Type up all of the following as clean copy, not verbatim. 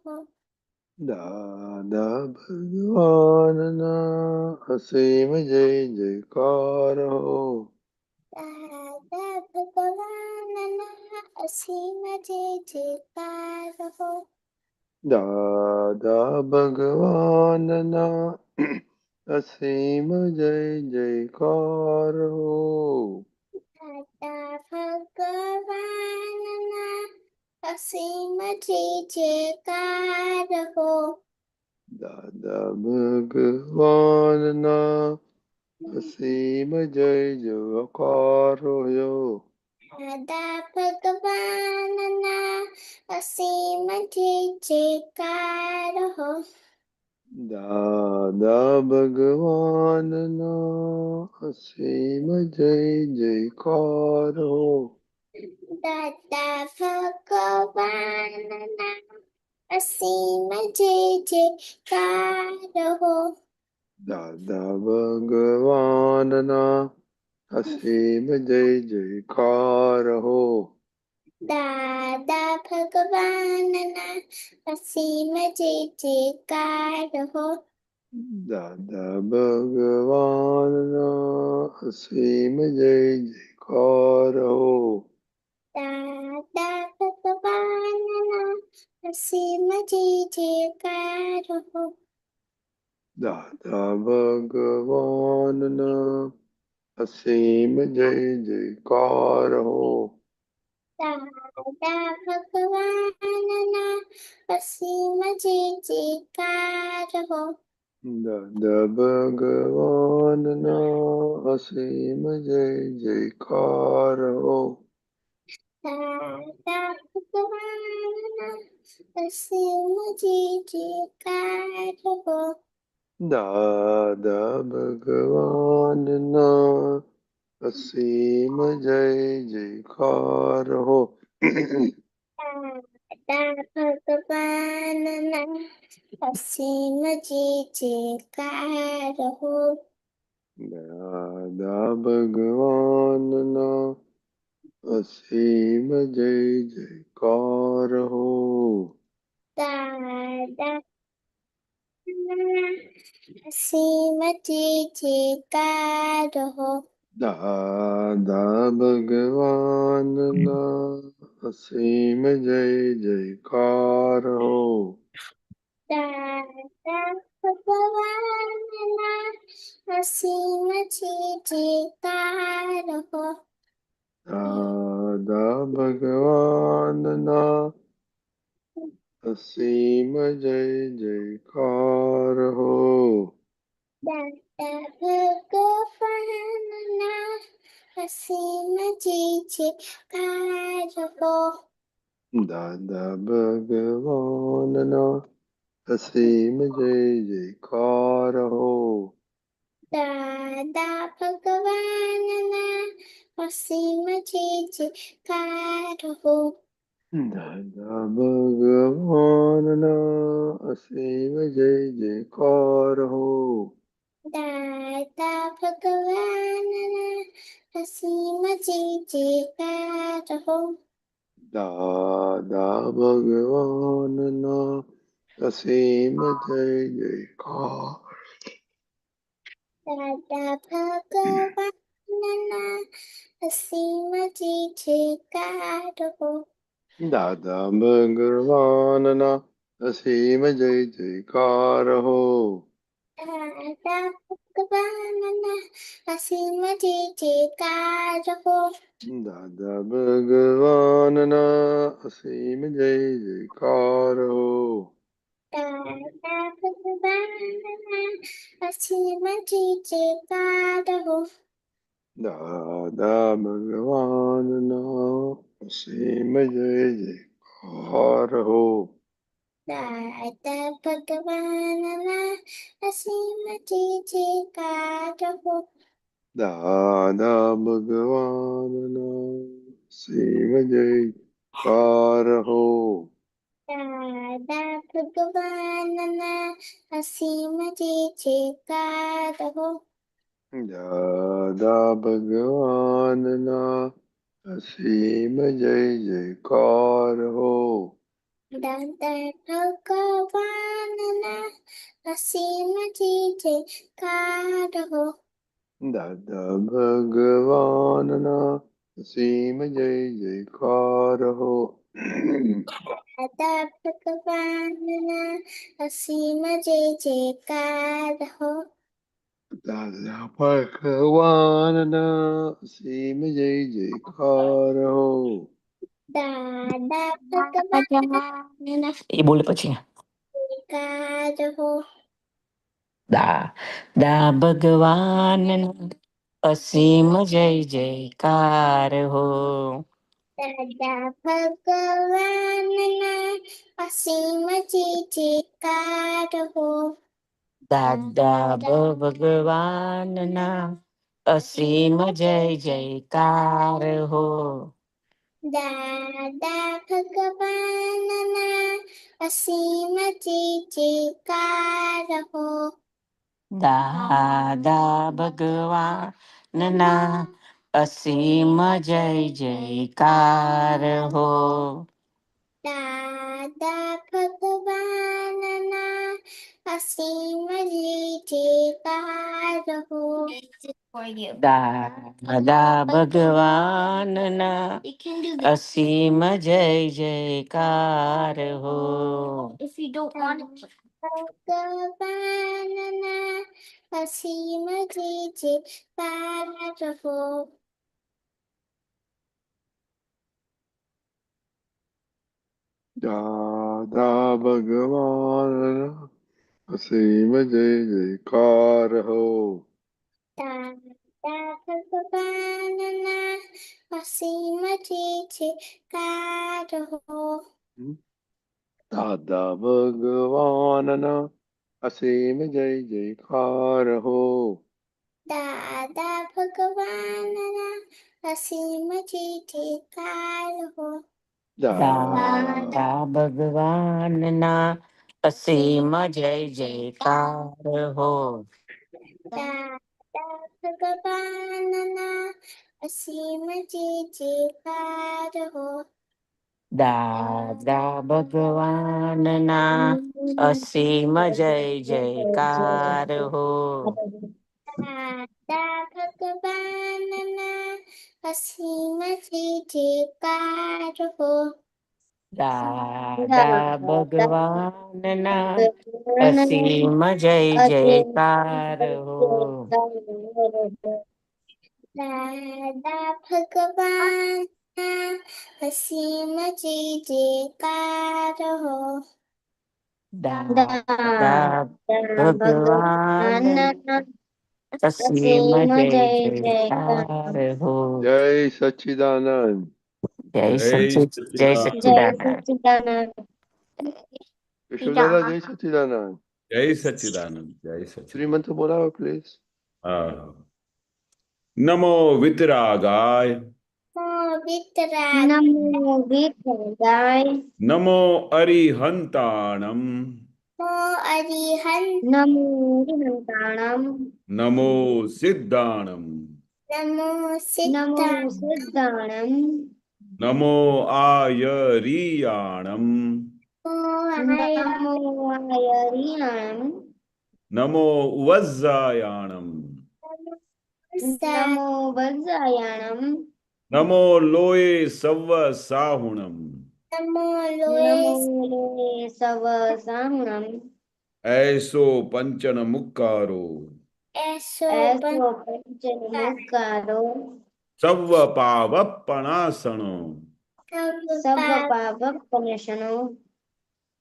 હો. દાદા ભગવાનના અસીમ જય જયકાર હો. દાદા ભગવાનના અસીમ જય જયકાર હો. દાદા ભગવાનના અસીમ જય જયકાર હો. દાદા ભગવાનના અસીમ જય જયકાર હો. દાદા ભગવાનના અસીમ જય જયકાર હો. દાદા ભગવાનના અસીમ જય જયકાર હો. દાદા ભગવાનના અસીમ જય જયકાર હો. દાદા ભગવાનના અસીમ જય જયકાર હો. દાદા ભગવાનના અસીમ જય જયકાર હો. દાદા ભગવાનના અસીમ જય જયકાર હો. દાદા ભગવાનના અસીમ જય જયકાર હો. દાદા ભગવાનના અસીમ જય જયકાર હો. દાદા ભગવાનના અસીમ જય જયકાર હો. દાદા ભગવાનના અસીમ જય જયકાર હો. દાદા ભગવાનના અસીમ જય જયકાર હો. દાદા ભગવાનના અસીમ જય જયકાર હો. દાદા ભગવાનના અસીમ જય જયકાર હો. દાદા ભગવાનના અસીમ જય જયકાર હો. દાદા ભગવાનના અસીમ જય જયકાર હો. દાદા અસીમ જય જયકાર હો. દાદા ભગવાનના અસીમ જય જયકાર હો. દાદા ભગવાનના અસીમ જય જયકાર હો. દાદા ભગવાનના અસીમ જય જયકાર હો. દાદા ભગવાનના અસીમ જય જયકાર હો. દાદા ભગવાનના અસીમ જય જયકાર હો. દાદા ભગવાનના અસીમ જય જયકાર હો. દાદા ભગવાનના અસીમ જય જયકાર હો. દાદા ભગવાનના અસીમ જય જયકાર હો. દાદા ભગવાનના અસીમ જય જયકાર. દાદા ભગવાનના અસીમ જય જયકાર હો. દાદા ભગવાનના અસીમ જય જયકાર હો. દાદા ભગવાનના અસીમ જય જયકાર હો. દાદા ભગવાનના અસીમ જય જયકાર હો. દાદા ભગવાનના અસીમ જય જયકાર હો. દાદા ભગવાનના અસીમ જય જયકાર હો. દાદા ભગવાનના અસીમ જય જયકાર હો. દાદા ભગવાનના અસીમ જય જયકાર હો. દાદા ભગવાનના અસીમ જય જયકાર હો. દાદા ભગવાનના અસીમ જય જયકાર હો. દાદા ભગવાનના અસીમ જય જયકાર હો. દાદા ભગવાનના અસીમ જય જયકાર હો. દાદા ભગવાનના અસીમ જય જયકાર હો. દાદા ભગવાનના અસીમ જય જયકાર હો. દાદા ભગવાનના એ બોલ પછી જયકાર હો. દા ભગવાન અસીમ જય જયકાર હો. દાદા ભગવાનના અસીમ જય જયકાર હો. દાદા ભગવાનના અસીમ જય જયકાર હો. દાદા ભગવાનના અસીમ જય જયકાર હો. દાદા ભગવાનના અસીમ જય જયકાર હો. દાદા ભગવાનના અસીમ જય જયકાર હો. દાદા ભગવાનના અસીમ જય જયકાર હો. ભગવાનના અસીમ જય જયકાર હો. દાદા ભગવાનના અસીમ જય જયકાર હો. દાદા ભગવાનના અસીમ જય જયકાર હો. દાદા ભગવાનના અસીમ જય જયકાર હો. દાદા ભગવાનના અસીમ જય જયકાર હો. દાદા ભગવાનના અસીમ જય જયકાર હો. દાદા ભગવાનના અસીમ જય જયકાર હો. દાદા ભગવાનના અસીમ જય જયકાર હો. દાદા ભગવાનના અસીમ જય જયકાર હો. દાદા ભગવાનના અસીમ જય જયકાર હો. દાદા ભગવાનના અસીમ જય જયકાર હો. દાદા ભગવાનના અસીમ જય જયકાર હો. જય સચ્ચિદાનંદ. જય સચ્ચિદાનંદ. વિશુદાદા જય સચ્ચિદાનંદ. જય સચ્ચિદાનંદ. જય સચ્ચિદાનંદ. શ્રીમંત બોલાવો પ્લીઝ. નમો વિતરાગાય. નમો વિતરાગાય. નમો અરિહંતાણમ. નમો અરિહંતાણમ. નમો સિદ્ધાણમ. નમો સિદ્ધાણમ. નમો આયરિયાણમ. નમો આયરિયાણમ. નમો વજ્જાયાણમ. નમો વજ્જાયાણમ. નમો લોય સવ્વ સાહુણમ. નમો લોય સવ સાહુણમ. એસો પંચન મુક્કારો. એસો પંચન મુક્કારો. સવ્વ પાવપણાસણો. સવ પાવપનાશનો.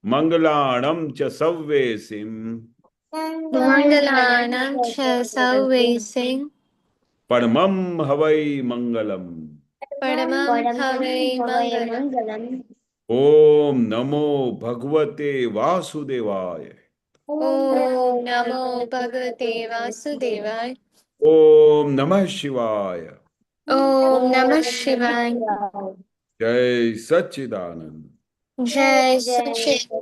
મંગલાણમ ચ સવ્વેસિમ. મંગલાનાં ચ સર્વેસિં. પરમમ હવૈ મંગલમ. પરમં હવૈ મંગલમ. ઓમ નમો ભગવતે વાસુદેવાય. ઓમ નમો ભગવતે વાસુદેવાય. ઓમ નમઃ શિવાય. ઓમ નમઃ શિવાય. જય સચ્ચિદાનંદ. જય સચ્ચિદાનંદ.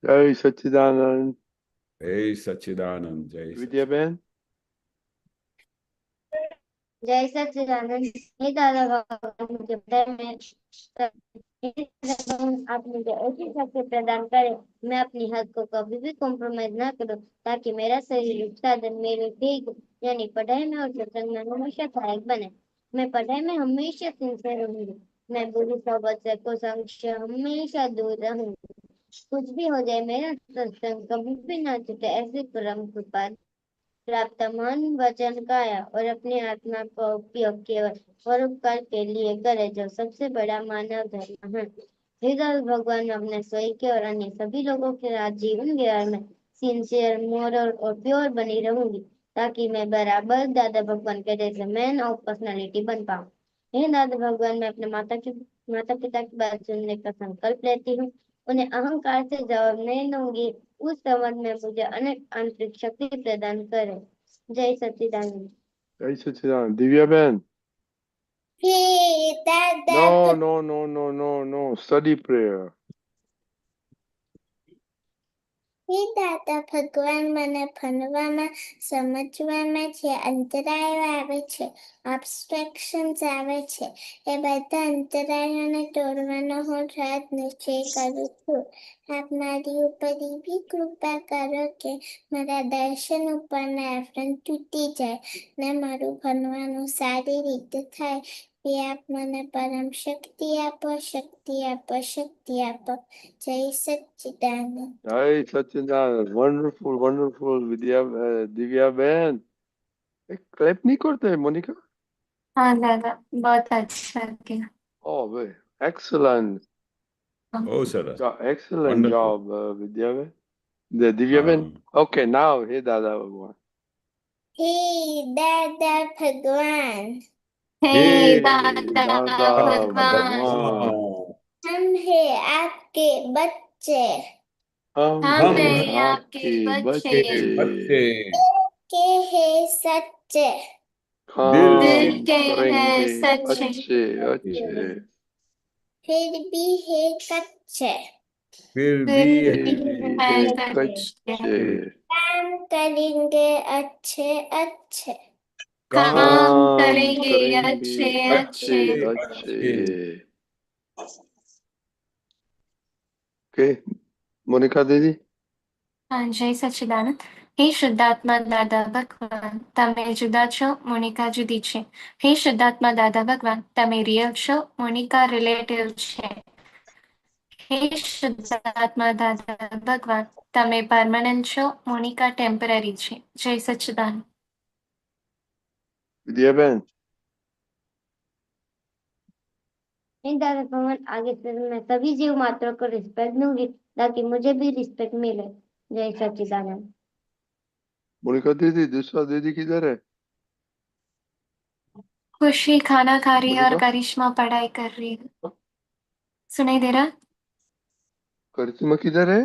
જય સચ્ચિદાનંદ. જય સચ્ચિદાનંદ. જય સચ્ચિદાનંદ. વિદ્યાબેન जय सच्चिदानंद। हे दादा भगवान, मुझे पता है आप मुझे ऐसी शक्ति प्रदान करें, मैं अपनी हद को कभी भी कॉम्प्रोमाइज ना करूं, ताकि मेरा शरीर उत्साधन मेरे वेग यानी पढ़ाई में और सत्संग में हमेशा सहायक बने। मैं पढ़ाई में हमेशा सिंसियर रहूंगी। मैं बुरी सोबत से कुसंग से हमेशा दूर रहूंगी। कुछ भी हो जाए, मेरा सत्संग कभी भी ना छूटे, ऐसी परम कृपा प्राप्त मन वचन काया और अपनी आत्मा का उपयोग केवल परोपकार के लिए करे, जो सबसे बड़ा मानव धर्म है। हृदय भगवान अपने स्वयं के और अन्य सभी लोगों के साथ जीवन व्यवहार में सिंसियर, मोरल और प्योर बनी रहूंगी, ताकि मैं बराबर दादा भगवान के जैसे मैन ऑफ पर्सनालिटी बन पाऊं। हे दादा भगवान, मैं अपने माता पिता की बात सुनने का संकल्प लेती हूँ। उन्हें अहंकार से जवाब नहीं दूंगी। उस संबंध में मुझे अनेक आंतरिक शक्ति प्रदान करे। जय सच्चिदानंद। जय सच्चिदानंद। दिव्या बहन। हे दादा No, no, no, no, no, no. Study prayer. હે દાદા ભગવાન, મને ભણવામાં સમજવામાં જે અંતરાયો આવે છે, ઓબ્સ્ટ્રક્શન્સ આવે છે, એ બધા અંતરાયોને તોડવાનો હું રાત નિશ્ચય કરું છું. આપ મારી ઉપર એવી કૃપા કરો કે મારા દર્શન ઉપરના આવરણ તૂટી જાય ને મારું ભણવાનું સારી રીતે થાય. એ આપ મને પરમ શક્તિ આપો, શક્તિ આપો, શક્તિ આપો. જય સચ્ચિદાનંદ. Jai Sacchidanand. Wonderful, wonderful. Divya बहन. एक क्लैप नहीं करते मोनिका? हाँ दादा, बहुत अच्छा किया। Oh, very excellent. Oh, सरस, Excellent wonderful. job, Vidya बहन. Divya बहन. Okay, now हे दादा भगवान. हे दादा भगवान, हे हे दादा दादा भगवान, भगवान। हम है आपके बच्चे, हम हम हैं है आपके आपके बच्चे। बच्चे, बच्चे के है सच्चे, काम दिल के है करेंगे सच्चे, अच्छे अच्छे। फिर भी है कच्चे, फिर भी फिर है भी है है कच्चे। कच्चे, काम करेंगे अच्छे अच्छे, काम काम करेंगे करेंगे अच्छे अच्छे अच्छे। अच्छे। ओके, मोनिका दीदी। हाँ, जय सच्चिदानंद। હે શુદ્ધાત્મા દાદા ભગવાન, તમે જુદા છો, મોનિકા જુદી છે. હે શુદ્ધાત્મા દાદા ભગવાન, તમે રિયલ છો, મોનિકા રિલેટિવ છે. હે શુદ્ધાત્મા દાદા ભગવાન, તમે પરમાનન્ટ છો, મોનિકા ટેમ્પરરી છે. જય સચ્चिदानंद। विद्या बहन। दादा भगवान, आगे से मैं सभी जीव मात्रों को रिस्पेक्ट दूंगी, ताकि मुझे भी रिस्पेक्ट मिले। जय सच्चिदानंद। मोनिका दीदी, दूसरा दीदी किधर है? खुशी खाना खा रही है और मोनिका करिश्मा पढ़ाई कर रही है। सुनाई दे रहा? करिश्मा किधर है?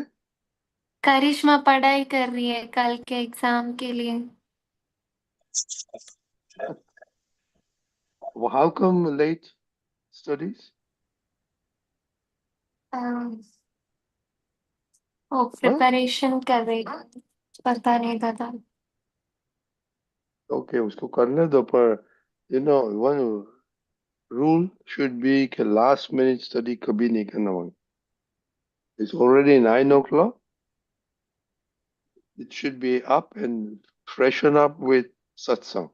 करिश्मा पढ़ाई कर रही है कल के एग्जाम के लिए। How come late studies? वो प्रिपरेशन कर रही है, पता नहीं दादा। ओके, उसको करने दो, पर वन रूल शुड बी कि लास्ट मिनट स्टडी कभी नहीं करना होगा। It's already 9 o'clock. It should be up and freshen up with satsang.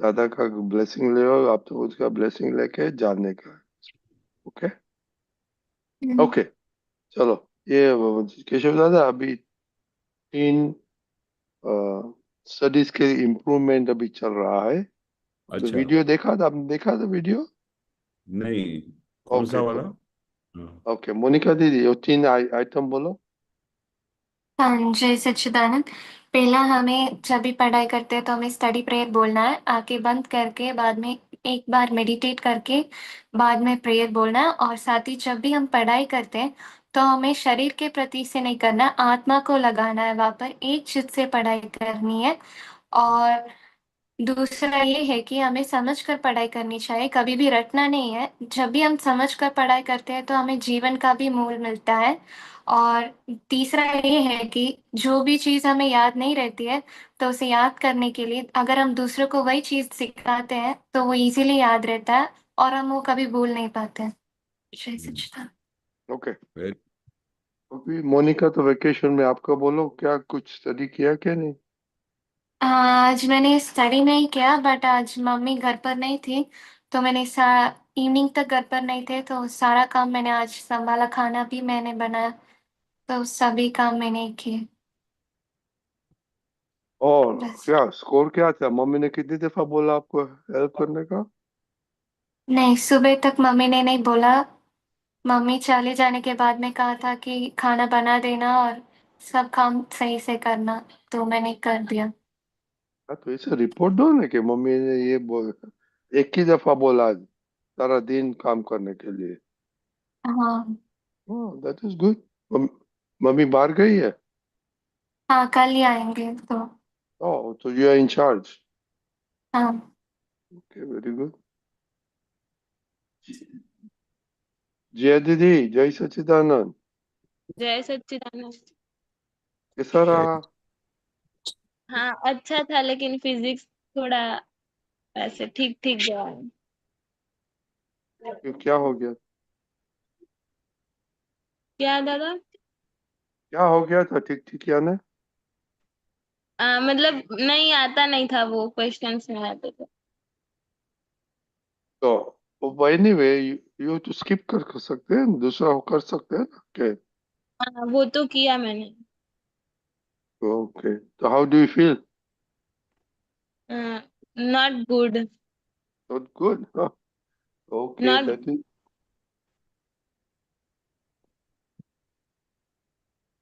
दादा का ब्लेसिंग ले, आप तो उसका ब्लेसिंग लेके जाने का। ओके ओके, चलो। ये केशव दादा, अभी 3 स्टडीज के इम्प्रूवमेंट अभी चल रहा है। तो अच्छा, वीडियो देखा था आपने? देखा था वीडियो? नहीं, कौन सा ओके वाला? ओके, मोनिका दीदी वो 3 आइटम बोलो। हाँ, जय सच्चिदानंद। पहला, हमें जब भी पढ़ाई करते हैं तो हमें स्टडी प्रेयर बोलना है, आंखें बंद करके, बाद में एक बार मेडिटेट करके बाद में प्रेयर बोलना है। और साथ ही जब भी हम पढ़ाई करते हैं तो हमें शरीर के प्रति से नहीं करना, आत्मा को लगाना है, वहाँ पर एक चित से पढ़ाई करनी है। और दूसरा ये है कि हमें समझ कर पढ़ाई करनी चाहिए, कभी भी रटना नहीं है। जब भी हम समझ कर पढ़ाई करते हैं तो हमें जीवन का भी मूल मिलता है। और तीसरा ये है कि जो भी चीज़ हमें याद नहीं रहती है तो उसे याद करने के लिए अगर हम दूसरों को वही चीज़ सिखाते हैं तो वो इजीली याद रहता है और हम वो कभी भूल नहीं पाते हैं। जय सच्चिदानंद। ओके। Very अभी मोनिका तो वेकेशन में, आपका बोलो, क्या कुछ स्टडी किया क्या नहीं? आज मैंने स्टडी नहीं किया, बट आज मम्मी घर पर नहीं थी तो मैंने इवनिंग तक घर पर नहीं थे तो सारा काम मैंने आज संभाला, खाना भी मैंने बनाया, तो सभी काम मैंने किए। और बस। क्या स्कोर क्या था? मम्मी ने कितनी दफा बोला आपको हेल्प करने का? नहीं, सुबह तक मम्मी ने नहीं बोला। मम्मी चले जाने के बाद में कहा था कि खाना बना देना और सब काम सही से करना, तो मैंने कर दिया। हाँ, तो इसे रिपोर्ट दो ना कि मम्मी ने ये बोल, एक ही दफा बोला आज सारा दिन काम करने के लिए। हाँ। That is good. मम्मी बाहर गई है? हाँ, कल ही आएंगे तो। ओह, तो यू आर इन चार्ज। हाँ। Okay, very good. जय दीदी, जय सच्चिदानंद। जय सच्चिदानंद। कैसा good. रहा? हाँ, अच्छा था, लेकिन फिजिक्स थोड़ा ऐसे ठीक ठीक गया है। क्यों, क्या हो गया? क्या दादा? क्या हो गया था? ठीक ठीक यानी? मतलब नहीं आता नहीं था, वो क्वेश्चंस नहीं आते थे। तो एनीवे, यू तो स्किप कर सकते हैं, दूसरा कर सकते हैं ना? ओके। हाँ, वो तो किया मैंने। ओके, तो how do you feel? Not good. Not good? Okay, not. That is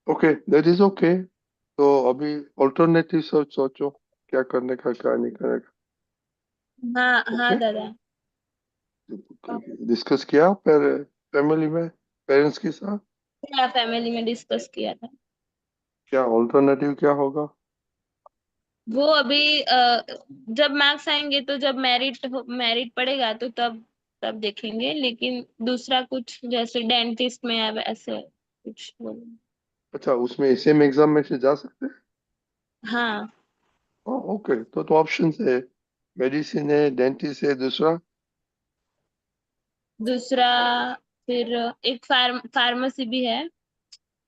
okay, that is okay. तो अभी ऑल्टरनेटिव सोचो, क्या करने का, क्या नहीं करने का। हाँ हाँ ओके, दादा। डिस्कस किया पर फैमिली में, पेरेंट्स के साथ? क्या फैमिली में डिस्कस किया था। क्या ऑल्टरनेटिव क्या होगा? वो अभी जब मार्क्स आएंगे तो जब मेरिट पड़ेगा तो तब तब देखेंगे, लेकिन दूसरा कुछ जैसे डेंटिस्ट में अब ऐसे कुछ अच्छा, उसमें सेम एग्जाम में से जा सकते हैं? हाँ। ओके, तो ऑप्शन है, मेडिसिन है, डेंटिस्ट है, दूसरा? दूसरा फिर एक फार्मेसी भी है।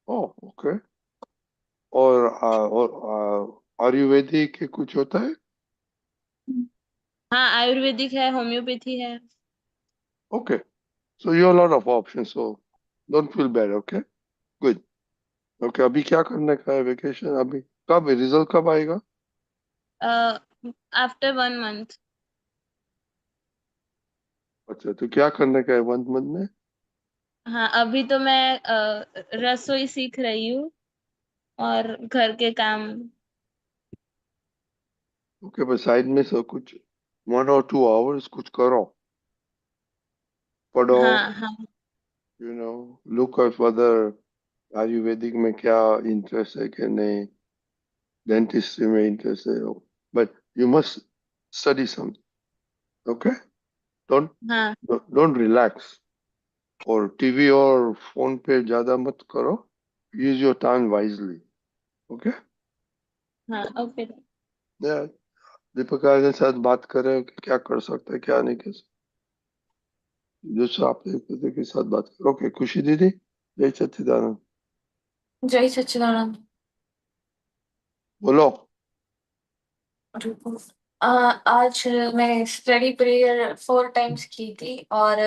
ओके। और आयुर्वेदिक के कुछ होता है? हाँ, आयुर्वेदिक है, होम्योपैथी है। Okay, so you lot of option, so don't feel bad. Okay, good. Okay, अभी क्या करने का है? वेकेशन अभी कब, रिजल्ट कब आएगा? After 1 month. अच्छा, तो क्या करने का है 1 मंथ में? हाँ, अभी तो मैं रसोई सीख रही हूँ और घर के काम। ओके, बस साइड में सब कुछ 1 or 2 hours कुछ करो, पढ़ो, हाँ हाँ you know, look at whether Ayurvedic में क्या इंटरेस्ट है कि नहीं, डेंटिस्ट्री में इंटरेस्ट है, but you must study something. Okay, don't हाँ डोंट रिलैक्स, और टीवी और फोन पे ज्यादा मत करो, use your time wisely. Okay. हाँ। ओके। दीपिका के साथ बात करें कि क्या कर सकते हैं, क्या नहीं कर सकते, दूसरा आप दीपिका के साथ बात करो। ओके, खुशी दीदी, जय सच्चिदानंद। जय सच्चिदानंद। बोलो। आज मैंने स्टडी प्रेयर 4 टाइम्स की थी, और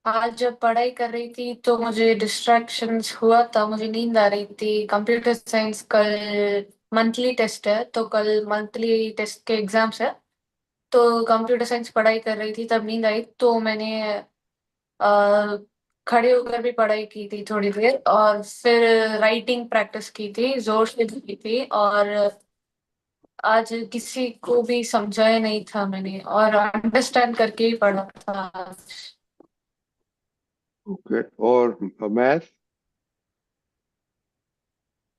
आज जब पढ़ाई कर रही थी तो मुझे डिस्ट्रैक्शंस हुआ था, मुझे नींद आ रही थी। कंप्यूटर साइंस कल मंथली टेस्ट है, तो कल मंथली टेस्ट के एग्जाम्स है, तो कंप्यूटर साइंस पढ़ाई कर रही थी तब नींद आई, तो मैंने अ, खड़े होकर भी पढ़ाई की थी थोड़ी देर, और फिर राइटिंग प्रैक्टिस की थी, जोर से की थी। और आज किसी को भी समझाया नहीं था मैंने, और अंडरस्टैंड करके ही पढ़ा था। ओके, और मैथ?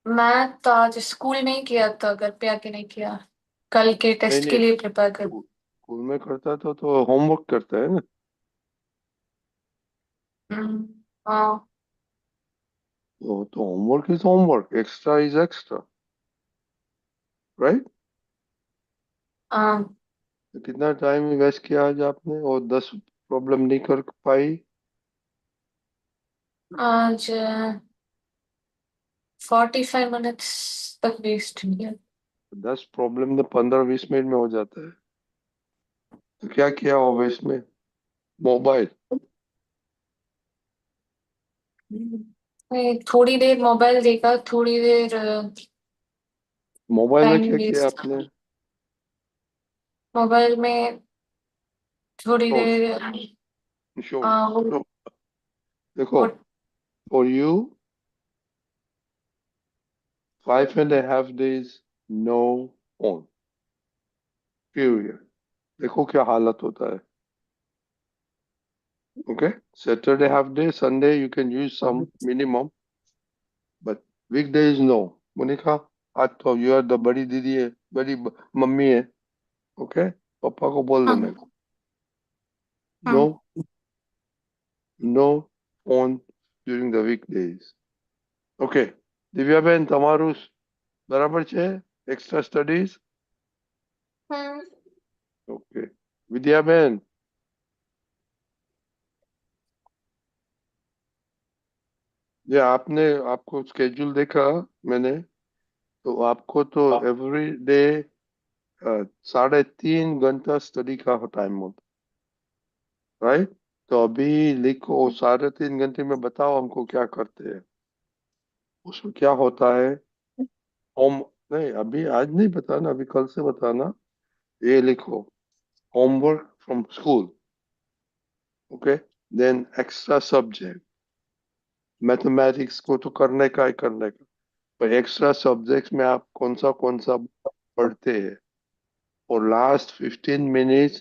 मैं तो आज स्कूल में ही किया था, घर पे आके नहीं किया। कल के नहीं टेस्ट के नहीं, लिए प्रिपेयर कर। स्कूल में करता तो होमवर्क करता है ना। हाँ तो homework is homework, extra is extra, right. हाँ। तो कितना टाइम वेस्ट किया आज आपने, और 10 प्रॉब्लम नहीं कर पाई। आज 45 मिनट्स तक वेस्ट किया। 10 प्रॉब्लम तो 15-20 मिनट में हो जाता है। तो क्या किया ऑफिस में? मोबाइल। मैं थोड़ी देर मोबाइल देखा, थोड़ी देर मोबाइल में टाइम क्या किया वेस्ट। आपने? मोबाइल में थोड़ी शोज देर शोज वो शो, देखो, वो for you 5.5 days no phone, period. देखो क्या हालत होता है। Okay, Saturday half day, Sunday you can use some minimum, but weekdays no. Monika, आज तो यू आर द बड़ी दीदी है, बड़ी मम्मी है। ओके, पापा को बोल हाँ देना, नो हाँ no phone during the weekdays. Okay, Divyaben તમારું બરાબર છે? Extra studies? हाँ ઓકે, વિદ્યાબેન, ये आपने आपको स्केड्यूल देखा मैंने, तो आपको तो एवरी डे 3.5 घंटा स्टडी का टाइम होता, राइट। तो अभी लिखो 3.5 घंटे में, बताओ हमको क्या करते हैं। उसमें क्या होता है? होम, नहीं अभी आज नहीं बताना, अभी कल से बताना। ये लिखो, homework from school, okay, then extra subject, mathematics को तो करने का ही करने का, पर एक्स्ट्रा सब्जेक्ट्स में आप कौन सा पढ़ते हैं, और last 15 minutes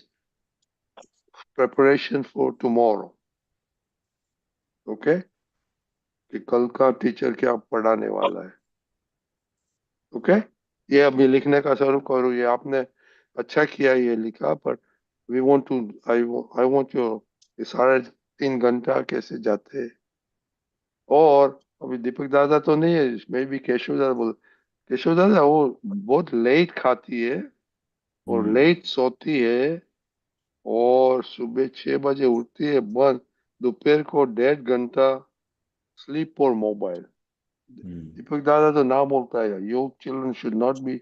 preparation for tomorrow, okay, कि कल का टीचर क्या पढ़ाने वाला है। ओके, ये अभी लिखने का शुरू करो। ये आपने अच्छा किया ये लिखा, पर we want to, I want your, 3.5 घंटा कैसे जाते हैं। और अभी दीपक दादा तो नहीं है, इसमें भी केशव दादा बोल, केशव दादा वो बहुत लेट खाती है और लेट सोती है, और सुबह 6 बजे उठती है, बस दोपहर को 1.5 घंटा स्लीप और मोबाइल। दीपक दादा तो ना बोलता है, you children should not be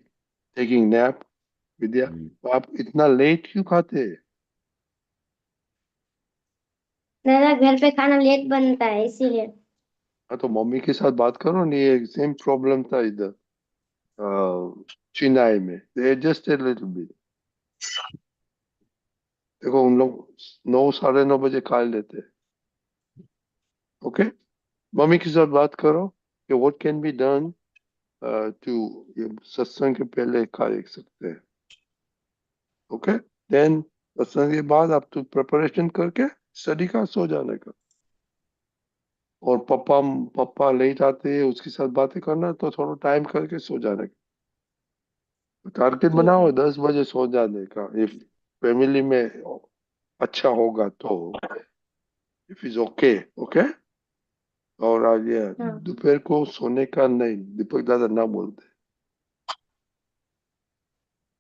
taking nap. Vidya, तो आप इतना लेट क्यों खाते हैं? दादा घर पे खाना लेट बनता है इसीलिए। हाँ, तो मम्मी के साथ बात करो नहीं, ये सेम प्रॉब्लम था इधर चेन्नई में, दे एडजस्टेड लिटिल बिट। देखो उन लोग 9, 9:30 बजे खा लेते हैं। ओके, मम्मी के साथ बात करो कि what can be done to, ये सत्संग के पहले खा सकते हैं। ओके, देन सत्संग के बाद आप तो प्रिपरेशन करके स्टडी का सो जाने का, और पापा पापा लेट आते हैं, उसके साथ बातें करना, तो थोड़ा टाइम करके सो जाने का। टारगेट ठीक बनाओ है। 10 बजे सो जाने का, इफ फैमिली में अच्छा होगा तो, इफ इज ओके। ओके, और आज ये हाँ दोपहर को सोने का नहीं, दीपक दादा ना बोलते।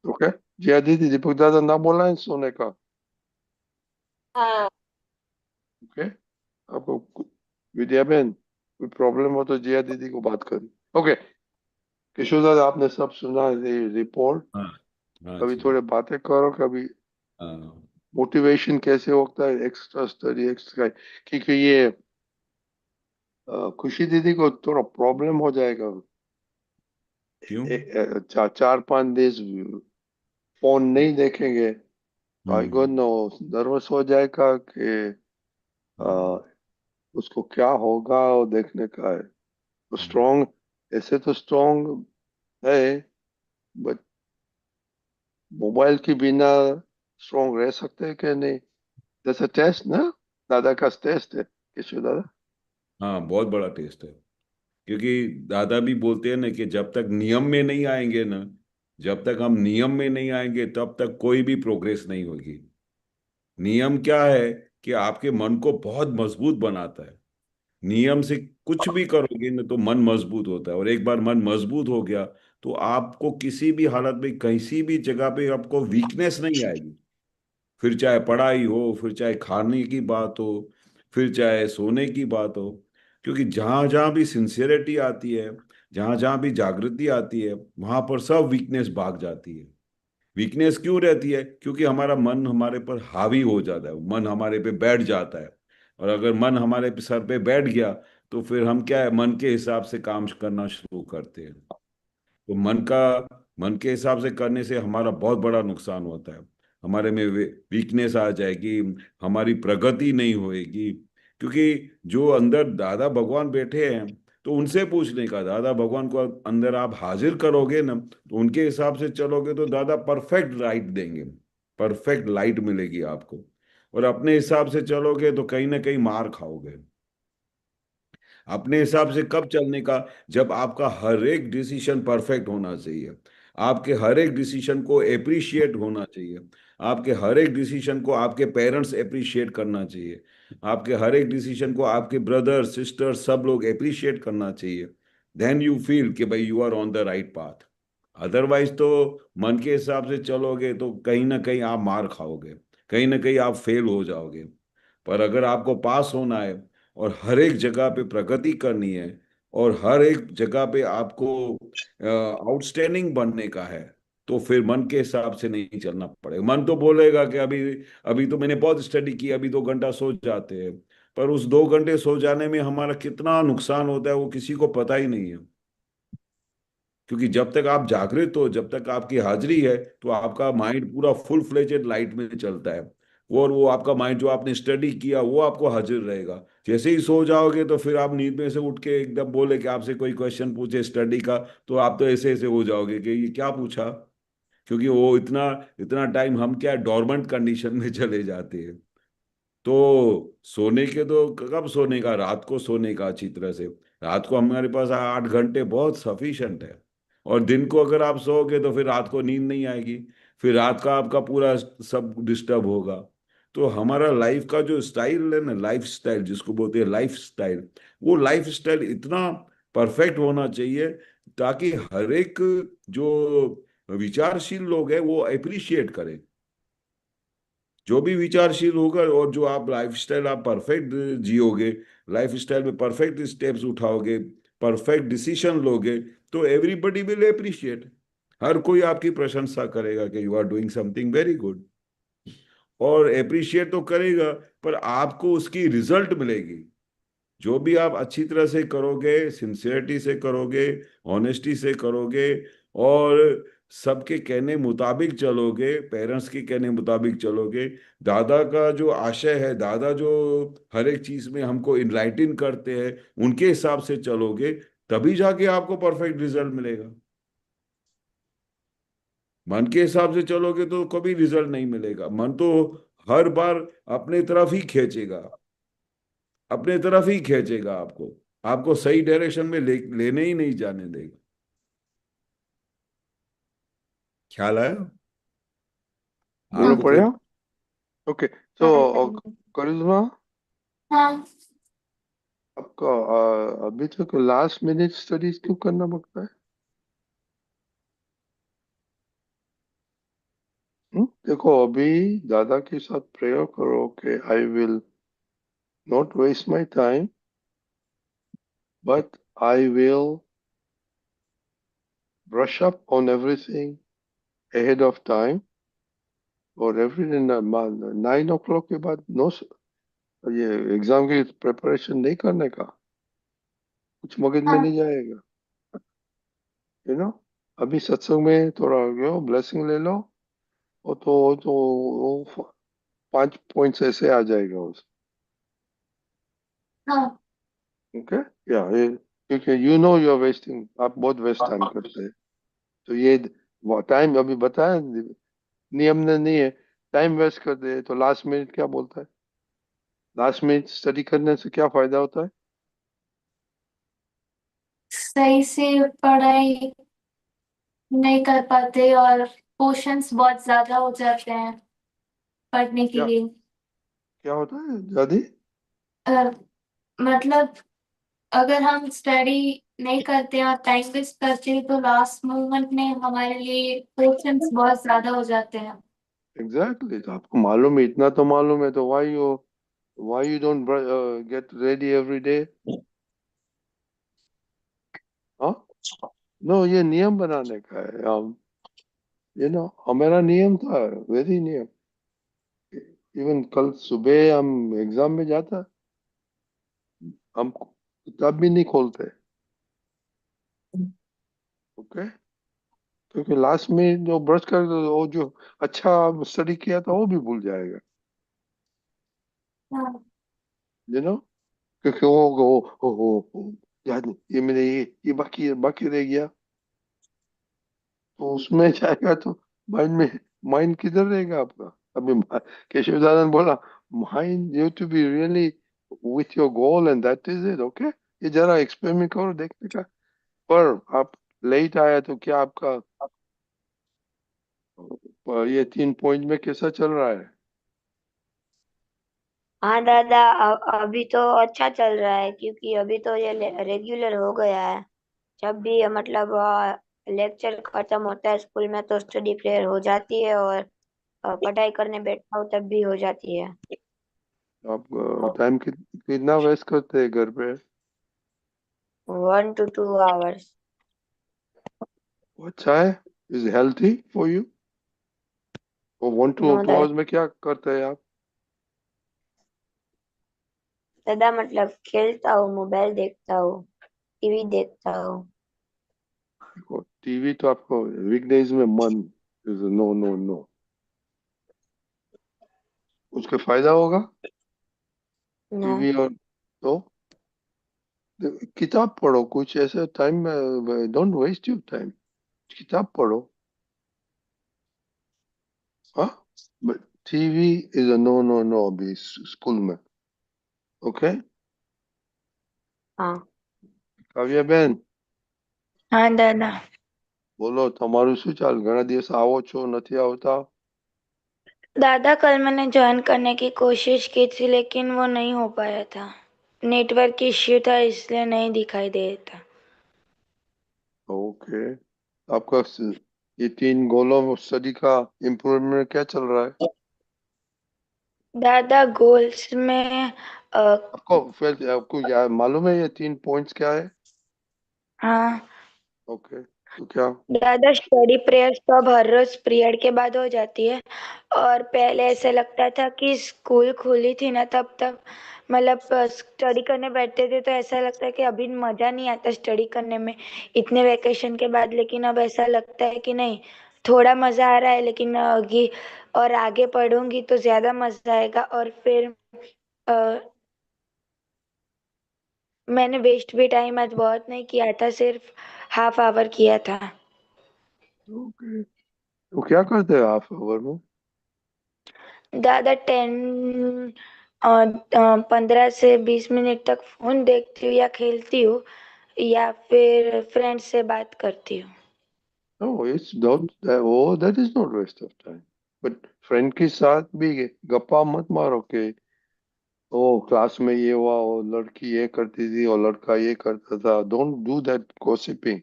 ओके, जिया दीदी, दीपक दादा ना बोला है सोने का। हाँ ओके, आपको विद्या बहन कोई प्रॉब्लम हो तो जिया दीदी को बात करें। ओके, किशोर दादा आपने सब सुना रिपोर्ट, हाँ हाँ कभी जी, थोड़े बातें करो, कभी हाँ मोटिवेशन कैसे होता है, एक्स्ट्रा स्टडी एक्स्ट्रा, क्योंकि ये खुशी दीदी को थोड़ा प्रॉब्लम हो जाएगा। क्यों? 4-5 दिन फोन नहीं देखेंगे, आई गो नो, नर्वस हो जाएगा कि अ, उसको क्या होगा, वो देखने का है। तो स्ट्रॉन्ग, ऐसे तो स्ट्रॉन्ग है, बट मोबाइल के बिना स्ट्रॉन्ग रह सकते हैं कि नहीं? जैसे टेस्ट ना, दादा का टेस्ट है किशोर दादा। हाँ बहुत बड़ा टेस्ट है, क्योंकि दादा भी बोलते हैं ना कि जब तक नियम में नहीं आएंगे ना, जब तक हम नियम में नहीं आएंगे तब तक कोई भी प्रोग्रेस नहीं होगी। नियम क्या है कि आपके मन को बहुत मजबूत बनाता है। नियम से कुछ भी करोगे ना तो मन मजबूत होता है, और एक बार मन मजबूत हो गया तो आपको किसी भी हालत में किसी भी जगह पे आपको वीकनेस नहीं आएगी। फिर चाहे पढ़ाई हो, फिर चाहे खाने की बात हो, फिर चाहे सोने की बात हो। क्योंकि जहां जहां भी सिंसियरिटी आती है, जहां जहां भी जागृति आती है, वहां पर सब वीकनेस भाग जाती है। वीकनेस क्यों रहती है? क्योंकि हमारा मन हमारे पर हावी हो जाता है, मन हमारे पे बैठ जाता है। और अगर मन हमारे सर पे बैठ गया तो फिर हम क्या है, मन के हिसाब से काम करना शुरू करते हैं। तो मन के हिसाब से करने से हमारा बहुत बड़ा नुकसान होता है। हमारे में वीकनेस आ जाएगी, हमारी प्रगति नहीं होएगी। क्योंकि जो अंदर दादा भगवान बैठे हैं, तो उनसे पूछने का, दादा भगवान को अंदर आप हाजिर करोगे ना, तो उनके हिसाब से चलोगे तो दादा परफेक्ट राइट देंगे, परफेक्ट लाइट मिलेगी आपको। और अपने हिसाब से चलोगे तो कहीं ना कहीं मार खाओगे। अपने हिसाब से कब चलने का? जब आपका हर एक डिसीजन परफेक्ट होना चाहिए, आपके हर एक डिसीजन को एप्रिशिएट होना चाहिए, आपके हर एक डिसीजन को आपके पेरेंट्स एप्रिशिएट करना चाहिए, आपके हर एक डिसीजन को आपके ब्रदर सिस्टर सब लोग एप्रिशिएट करना चाहिए। देन यू फील कि भाई you are on the right path. Otherwise तो मन के हिसाब से चलोगे तो कहीं ना कहीं आप मार खाओगे, कहीं ना कहीं आप फेल हो जाओगे। पर अगर आपको पास होना है और हर एक जगह पे प्रगति करनी है और हर एक जगह पे आपको आउटस्टैंडिंग बनने का है, तो फिर मन के हिसाब से नहीं चलना पड़ेगा। मन तो बोलेगा कि अभी अभी तो मैंने बहुत स्टडी की, अभी 2 घंटा सो जाते हैं। पर उस 2 घंटे सो जाने में हमारा कितना नुकसान होता है वो किसी को पता ही नहीं है। क्योंकि जब तक आप जागृत हो, जब तक आपकी हाजिरी है, तो आपका माइंड पूरा फुल फ्लेजेड लाइट में चलता है। और वो आपका माइंड जो आपने स्टडी किया वो आपको हाजिर रहेगा। जैसे ही सो जाओगे तो फिर आप नींद में से उठ के एकदम बोले कि आपसे कोई क्वेश्चन पूछे स्टडी का, तो आप तो ऐसे ऐसे हो जाओगे कि ये क्या पूछा। क्योंकि वो इतना इतना टाइम हम क्या डोरमेंट कंडीशन में चले जाते हैं। तो सोने के तो कब सोने का? रात को सोने का अच्छी तरह से। रात को हमारे पास 8 घंटे बहुत सफिशिएंट है। और दिन को अगर आप सोओगे तो फिर रात को नींद नहीं आएगी, फिर रात का आपका पूरा सब डिस्टर्ब होगा। तो हमारा लाइफ का जो स्टाइल है ना, लाइफ स्टाइल जिसको बोलते हैं लाइफ स्टाइल, वो लाइफ स्टाइल इतना परफेक्ट होना चाहिए ताकि हर एक जो विचारशील लोग हैं वो अप्रिशिएट करें। जो भी विचारशील होगा और जो आप लाइफस्टाइल आप परफेक्ट जियोगे, लाइफस्टाइल में परफेक्ट स्टेप्स उठाओगे, परफेक्ट डिसीजन लोगे, तो एवरीबडी विल अप्रिशिएट। हर कोई आपकी प्रशंसा करेगा कि you are doing something very good. और अप्रिशिएट तो करेगा, पर आपको उसकी रिजल्ट मिलेगी। जो भी आप अच्छी तरह से करोगे, सिंसियरिटी से करोगे, ऑनेस्टी से करोगे, और सबके कहने मुताबिक चलोगे, पेरेंट्स के कहने मुताबिक चलोगे, दादा का जो आशय है, दादा जो हर एक चीज में हमको इनलाइटन करते हैं, उनके हिसाब से चलोगे, तभी जाके आपको परफेक्ट रिजल्ट मिलेगा। मन के हिसाब से चलोगे तो कभी रिजल्ट नहीं मिलेगा। मन तो हर बार अपने तरफ ही खींचेगा, अपने तरफ ही खींचेगा आपको, आपको सही डायरेक्शन में लेने ही नहीं जाने देगा। ख्याल आया? बोलो आपको फिर पढ़िया। ओके, तो करिश्मा, हाँ। आपका अभी तक लास्ट मिनट स्टडीज क्यों करना पड़ता है? देखो, अभी दादा के साथ प्रेयर करो कि I will not waste my time, but I will brush up on everything ahead of time, और एवरी 9 o'clock के बाद नो, ये एग्जाम की प्रिपरेशन नहीं करने का, कुछ मगज में नहीं जाएगा। अभी सत्संग में थोड़ा ब्लेसिंग ले लो, और तो वो 5 पॉइंट्स ऐसे आ जाएगा उस। हाँ। ओके, या ये, क्योंकि यू आर वेस्टिंग, आप बहुत वेस्ट टाइम करते हैं। तो ये टाइम अभी बताया, नियम ने नहीं है, टाइम वेस्ट कर दे तो लास्ट मिनट क्या बोलता है? लास्ट मिनट स्टडी करने से क्या फायदा होता है? सही से पढ़ाई नहीं कर पाते और क्वेश्चंस बहुत ज्यादा हो जाते हैं पढ़ने के क्या लिए। क्या होता है दादी? अ, मतलब अगर हम स्टडी नहीं करते और टाइम वेस्ट करते हैं तो लास्ट मोमेंट में हमारे लिए क्वेश्चंस बहुत ज्यादा हो जाते हैं। एग्जैक्टली, तो आपको मालूम है, इतना तो मालूम है, तो why you don't get ready every day? हाँ, नो, ये नियम बनाने का है। हमारा नियम था, वेरी नियम। इवन कल सुबह हम एग्जाम में जाता, हम किताब भी नहीं खोलते। ओके, क्योंकि लास्ट में जो ब्रश कर, वो जो अच्छा स्टडी किया था वो भी भूल जाएगा। हाँ। यू नो क्योंकि वो याद नहीं, ये मैंने ये बाकी रह गया, तो उसमें जाएगा तो माइंड किधर रहेगा आपका? अभी केशव दादा ने बोला, mind you to be really with your goal and that is it. Okay, ये जरा एक्सपेरिमेंट करो देखने का। पर आप लेट आया तो क्या आपका ये 3 पॉइंट में कैसा चल रहा है? हाँ दादा, अभी तो अच्छा चल रहा है, क्योंकि अभी तो ये रेगुलर हो गया है। जब भी मतलब लेक्चर खत्म होता है स्कूल में तो स्टडी प्रेयर हो जाती है, और पढ़ाई करने बैठता हूँ तब भी हो जाती है। आप टाइम कितना वेस्ट करते हैं घर पे? 1 to 2 hours। वो अच्छा है, इज हेल्थी फॉर यू? वो वन टू नो टू दादा। आवर्स में क्या करते हैं आप? दादा मतलब खेलता हूँ, मोबाइल देखता हूँ, टीवी देखता हूँ। देखो, टीवी तो आपको वीकडेज में मन इज नो नो नो, उसके फायदा होगा ना। टीवी और तो किताब पढ़ो, कुछ ऐसे time, don't waste your time, किताब पढ़ो। हाँ, but TV is a no no no अभी स्कूल में। ओके, हाँ। काव्या बहन, हाँ दादा। બોલો તમારું શું ચાલ? ઘણા દિવસ આવો છો, નથી આવતા? दादा कल मैंने ज्वाइन करने की कोशिश की थी लेकिन वो नहीं हो पाया था। नेटवर्क इश्यू था इसलिए नहीं दिखाई दे रहा था। ओके, आपका ये 3 गोलों स्टडी का इम्प्रूवमेंट क्या चल रहा है? दादा गोल्स में आपको यार मालूम है ये 3 पॉइंट्स क्या है? हाँ ओके, तो क्या? दादा, स्टडी प्रेयर तो अब हर रोज पीरियड के बाद हो जाती है। और पहले ऐसे लगता था कि स्कूल खुली थी ना तब तक मतलब स्टडी करने बैठते थे तो ऐसा लगता है कि अभी मजा नहीं आता स्टडी करने में इतने वेकेशन के बाद। लेकिन अब ऐसा लगता है कि नहीं, थोड़ा मजा आ रहा है लेकिन और आगे पढ़ूंगी तो ज्यादा मजा आएगा। और फिर अ, मैंने वेस्ट भी टाइम आज बहुत नहीं किया था, सिर्फ हाफ आवर किया था। ओके, तो क्या करते हैं आप ओवर में? दादा 15 से 20 मिनट तक फोन देखती हूँ या खेलती हूँ या फिर फ्रेंड से बात करती हूँ। No, it's don't, oh that is not waste of time, but friend के साथ भी गप्पा मत मारो के ओ क्लास में ये हुआ, वो लड़की ये करती थी और लड़का ये करता था। Don't do that gossiping.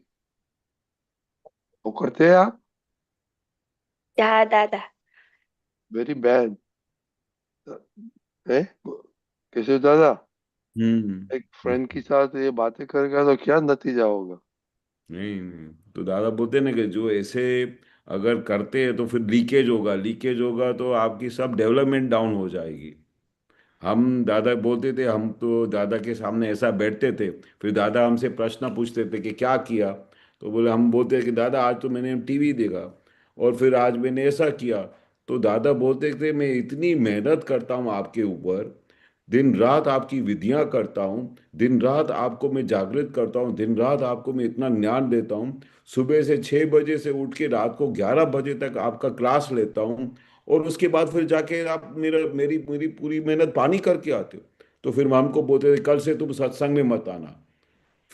वो करते हैं आप? हाँ दादा। वेरी बैड है। कैसे दादा, हम्म। एक फ्रेंड के साथ ये बातें करेगा तो क्या नतीजा होगा? नहीं नहीं, तो दादा बोलते ना कि जो ऐसे अगर करते हैं तो फिर लीकेज होगा, लीकेज होगा तो आपकी सब डेवलपमेंट डाउन हो जाएगी। हम दादा बोलते थे, हम तो दादा के सामने ऐसा बैठते थे, फिर दादा हमसे प्रश्न पूछते थे कि क्या किया, तो बोले, हम बोलते कि दादा आज तो मैंने टीवी देखा, और फिर आज मैंने ऐसा किया। तो दादा बोलते थे मैं इतनी मेहनत करता हूँ आपके ऊपर, दिन रात आपकी विधियां करता हूँ, दिन रात आपको मैं जागृत करता हूँ, दिन रात आपको मैं इतना ज्ञान देता हूँ, सुबह से 6 बजे से उठ के रात को 11 बजे तक आपका क्लास लेता हूँ, और उसके बाद फिर जाके आप मेरा मेरी मेरी पूरी मेहनत पानी करके आते हो। तो फिर हमको बोलते थे कल से तुम सत्संग में मत आना।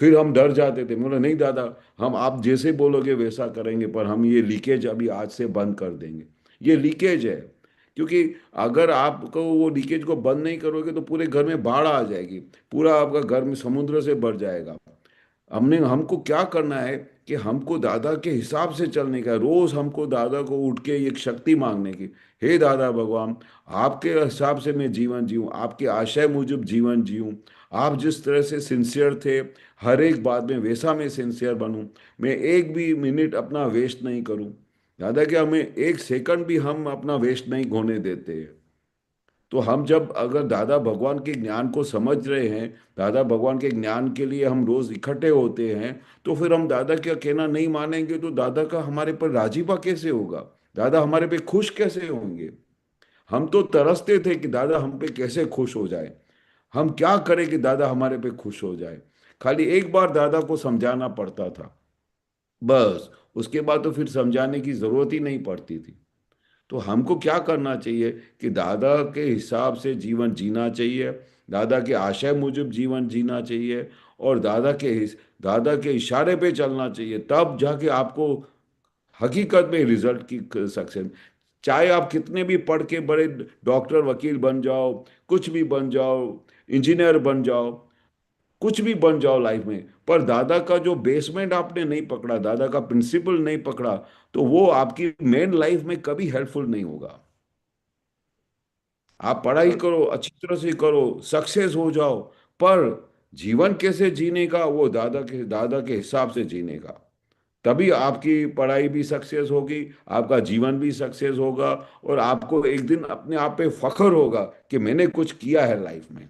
फिर हम डर जाते थे, बोले नहीं दादा, हम आप जैसे बोलोगे वैसा करेंगे, पर हम ये लीकेज अभी आज से बंद कर देंगे। ये लीकेज है, क्योंकि अगर आपको वो लीकेज को बंद नहीं करोगे तो पूरे घर में बाढ़ आ जाएगी, पूरा आपका घर में समुद्र से भर जाएगा। हमको क्या करना है कि हमको दादा के हिसाब से चलने का है। रोज हमको दादा को उठ के एक शक्ति मांगने की, हे दादा भगवान, आपके हिसाब से मैं जीवन जीऊँ, आपके आशय मुजब जीवन जीऊँ। आप जिस तरह से सिंसियर थे हर एक बात में, वैसा मैं सिंसियर बनूं। मैं एक भी मिनट अपना वेस्ट नहीं करूं। दादा क्या, हमें एक सेकंड भी हम अपना वेस्ट नहीं होने देते हैं। तो हम जब अगर दादा भगवान के ज्ञान को समझ रहे हैं, दादा भगवान के ज्ञान के लिए हम रोज इकट्ठे होते हैं, तो फिर हम दादा का कहना नहीं मानेंगे तो दादा का हमारे पर राजीपा कैसे होगा? दादा हमारे पे खुश कैसे होंगे? हम तो तरसते थे कि दादा हम पे कैसे खुश हो जाए, हम क्या करें कि दादा हमारे पे खुश हो जाए। खाली एक बार दादा को समझाना पड़ता था, बस। उसके बाद तो फिर समझाने की जरूरत ही नहीं पड़ती थी। तो हमको क्या करना चाहिए कि दादा के हिसाब से जीवन जीना चाहिए, दादा के आशय मुजब जीवन जीना चाहिए, और दादा के इशारे पे चलना चाहिए, तब जाके आपको हकीकत में रिजल्ट की सक्सेस। चाहे आप कितने भी पढ़ के बड़े डॉक्टर वकील बन जाओ, कुछ भी बन जाओ, इंजीनियर बन जाओ, कुछ भी बन जाओ लाइफ में, पर दादा का जो बेसमेंट आपने नहीं पकड़ा, दादा का प्रिंसिपल नहीं पकड़ा, तो वो आपकी मेन लाइफ में कभी हेल्पफुल नहीं होगा। आप पढ़ाई करो, अच्छी तरह से करो, सक्सेस हो जाओ, पर जीवन कैसे जीने का वो दादा के हिसाब से जीने का। तभी आपकी पढ़ाई भी सक्सेस होगी, आपका जीवन भी सक्सेस होगा, और आपको एक दिन अपने आप पे फख्र होगा कि मैंने कुछ किया है लाइफ में,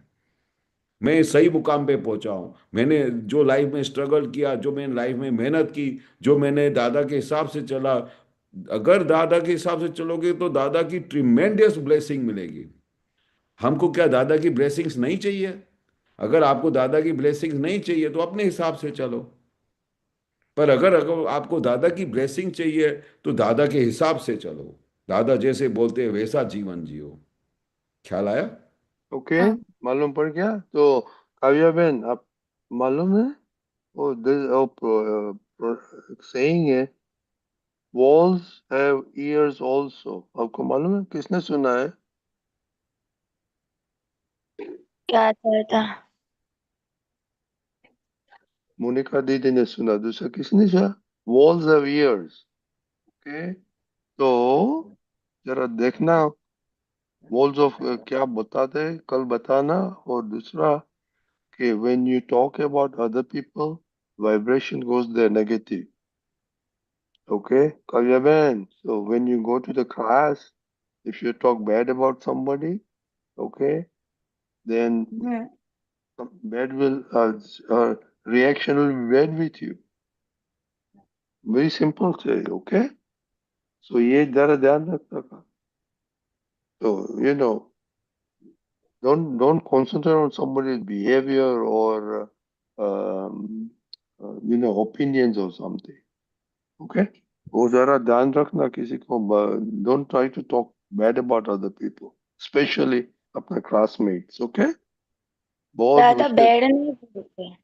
मैं सही मुकाम पे पहुंचा हूं। मैंने जो लाइफ में स्ट्रगल किया, जो मैंने लाइफ में मेहनत की, जो मैंने दादा के हिसाब से चला, अगर दादा के हिसाब से चलोगे तो दादा की ट्रिमेंडियस ब्लेसिंग मिलेगी। हमको क्या दादा की ब्लेसिंग्स नहीं चाहिए? अगर आपको दादा की ब्लेसिंग्स नहीं चाहिए तो अपने हिसाब से चलो, पर अगर आपको दादा की ब्लेसिंग चाहिए तो दादा के हिसाब से चलो, दादा जैसे बोलते हैं वैसा जीवन जियो। ख्याल आया? ओके, हाँ। मालूम पड़ गया। तो काव्या बहन, आप मालूम है वो सेइंग है, वॉल्स हैव ईयर्स ऑल्सो। आपको मालूम है, किसने सुना है? क्या था? मोनिका दीदी ने सुना, दूसरा किसने सुना? Walls have years. ओके, तो जरा देखना वॉल्स ऑफ क्या बताते हैं, कल बताना। और दूसरा कि when you talk about other people, vibration goes there negative. Okay, Kalyaban. So when you go to the class, if you talk bad about somebody, okay, then hmm. some bad will reaction will be bad with you. Very simple say, okay. So ये जरा ध्यान रखना का. So don't concentrate on somebody's behavior or opinions or something. Okay. वो जरा ध्यान रखना, किसी को don't try to talk bad about other people, specially अपने क्लासमेट्स। ओके, बहुत ज्यादा उसके बैड नहीं बोलते।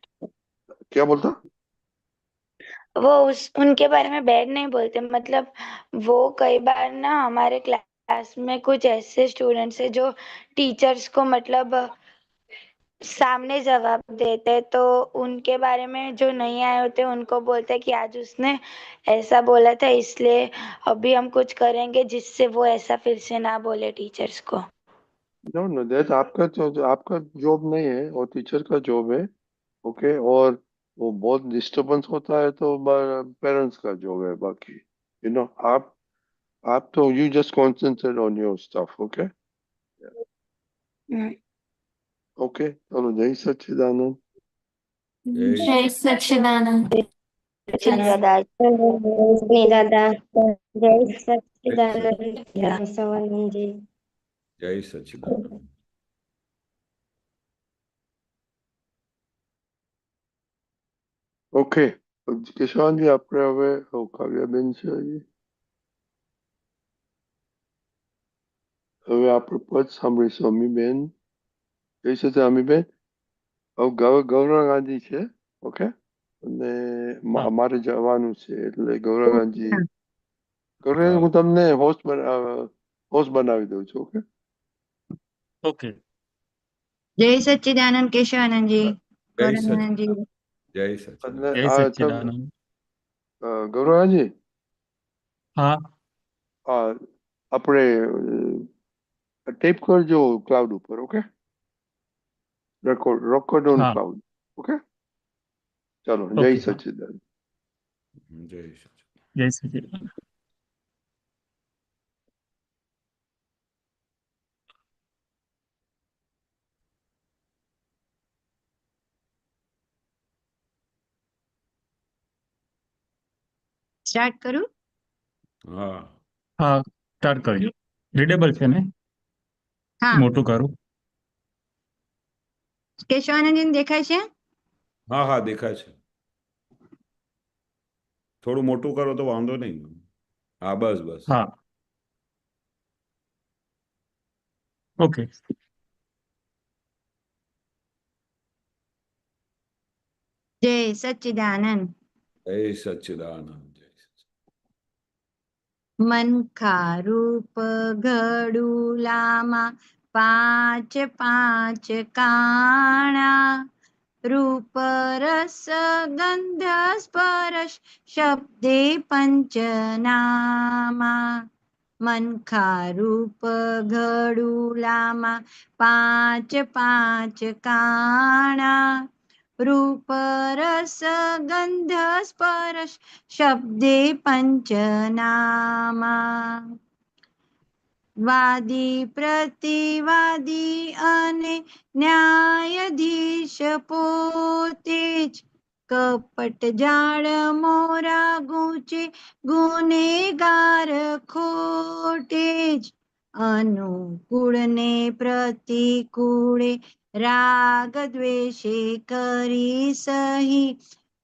क्या बोलता? वो उस उनके बारे में बैड नहीं बोलते, मतलब वो कई बार ना हमारे क्लास में कुछ ऐसे स्टूडेंट्स है जो टीचर्स को मतलब सामने जवाब देते हैं, तो उनके बारे में जो नहीं आए होते उनको बोलते हैं कि आज उसने ऐसा बोला था, इसलिए अभी हम कुछ करेंगे जिससे वो ऐसा फिर से ना बोले टीचर्स को। नो नो, दैट आपका जॉब नहीं है, और टीचर का जॉब है। ओके, और वो बहुत डिस्टरबेंस होता है तो पेरेंट्स का जॉब है। बाकी आप तो you just concentrate on your stuff. Okay hmm. Okay, चलो, जय सच्चिदानंद। जय जय सच्चिदानंद। धन्यवाद। इतनी ज्यादा जय जय सच्चिदानंद। सच्चिदानंद, जय सवानंद जी। जय सच्चिदानंद। ઓકે, કિશોરજી આપણે હવે કાવ્યાબેન છે હજી. હવે આપણે પદ સાંભળીશું. અમીબેન કઈ છે તે? અમીબેન, હવે ગૌરવ ગાંધી છે. ઓકે અને હા. અમારે જવાનું છે એટલે ગૌરવજી ગૌરવ હા. હું તમને હોસ્ટ બનાવી દઉં છું ઓકે ઓકે. જય સચ્ચિદાનંદ કેશવાનંદજી જય સચ ગૌરાંગજી. જય અને સચિદાનંદ. જય સચ્ચિદાનંદ. ગૌરવજી હા. આપણે ટેપ કરજો ક્લાઉડ ઉપર ઓકે રેકોર્ડ ઓન હા. ક્લાઉડ ઓકે ચાલો જય ઓકે. હા. સચ્ચિદાનંદ જય સચિદાનંદ. જય સચ્ચિદાનંદ. સ્ટાર્ટ કરું? હા હા, સ્ટાર્ટ કરજો. રીડેબલ છે ને? હા. મોટું કરું. કેશવાનંદજી દેખાય છે? હા હા દેખાય છે. થોડું મોટું કરો તો વાંધો નહીં. હા બસ બસ. હા. ઓકે. જય સચ્ચિદાનંદ. જય સચ્ચિદાનંદ. જય મનખા રૂપ ઘડુલામાં પાંચ પાંચ કાણા રૂપ રસ ગંધ સ્પર્શ શબ્દે પંચનામા મનખા રૂપ ઘડુલામાં પાંચ પાંચ કાણા રૂપ રસ ગંધ સ્પર્શ શબ્દે પંચનામા વાદી પ્રતિવાદી અને ન્યાયાધીશ પોતે જ કપટ જાળ મોરા ગૂંચે ગુનેગાર ખોટે જ અનુકૂળ ને પ્રતિકૂળે રાગ દ્વેષે કરી સહી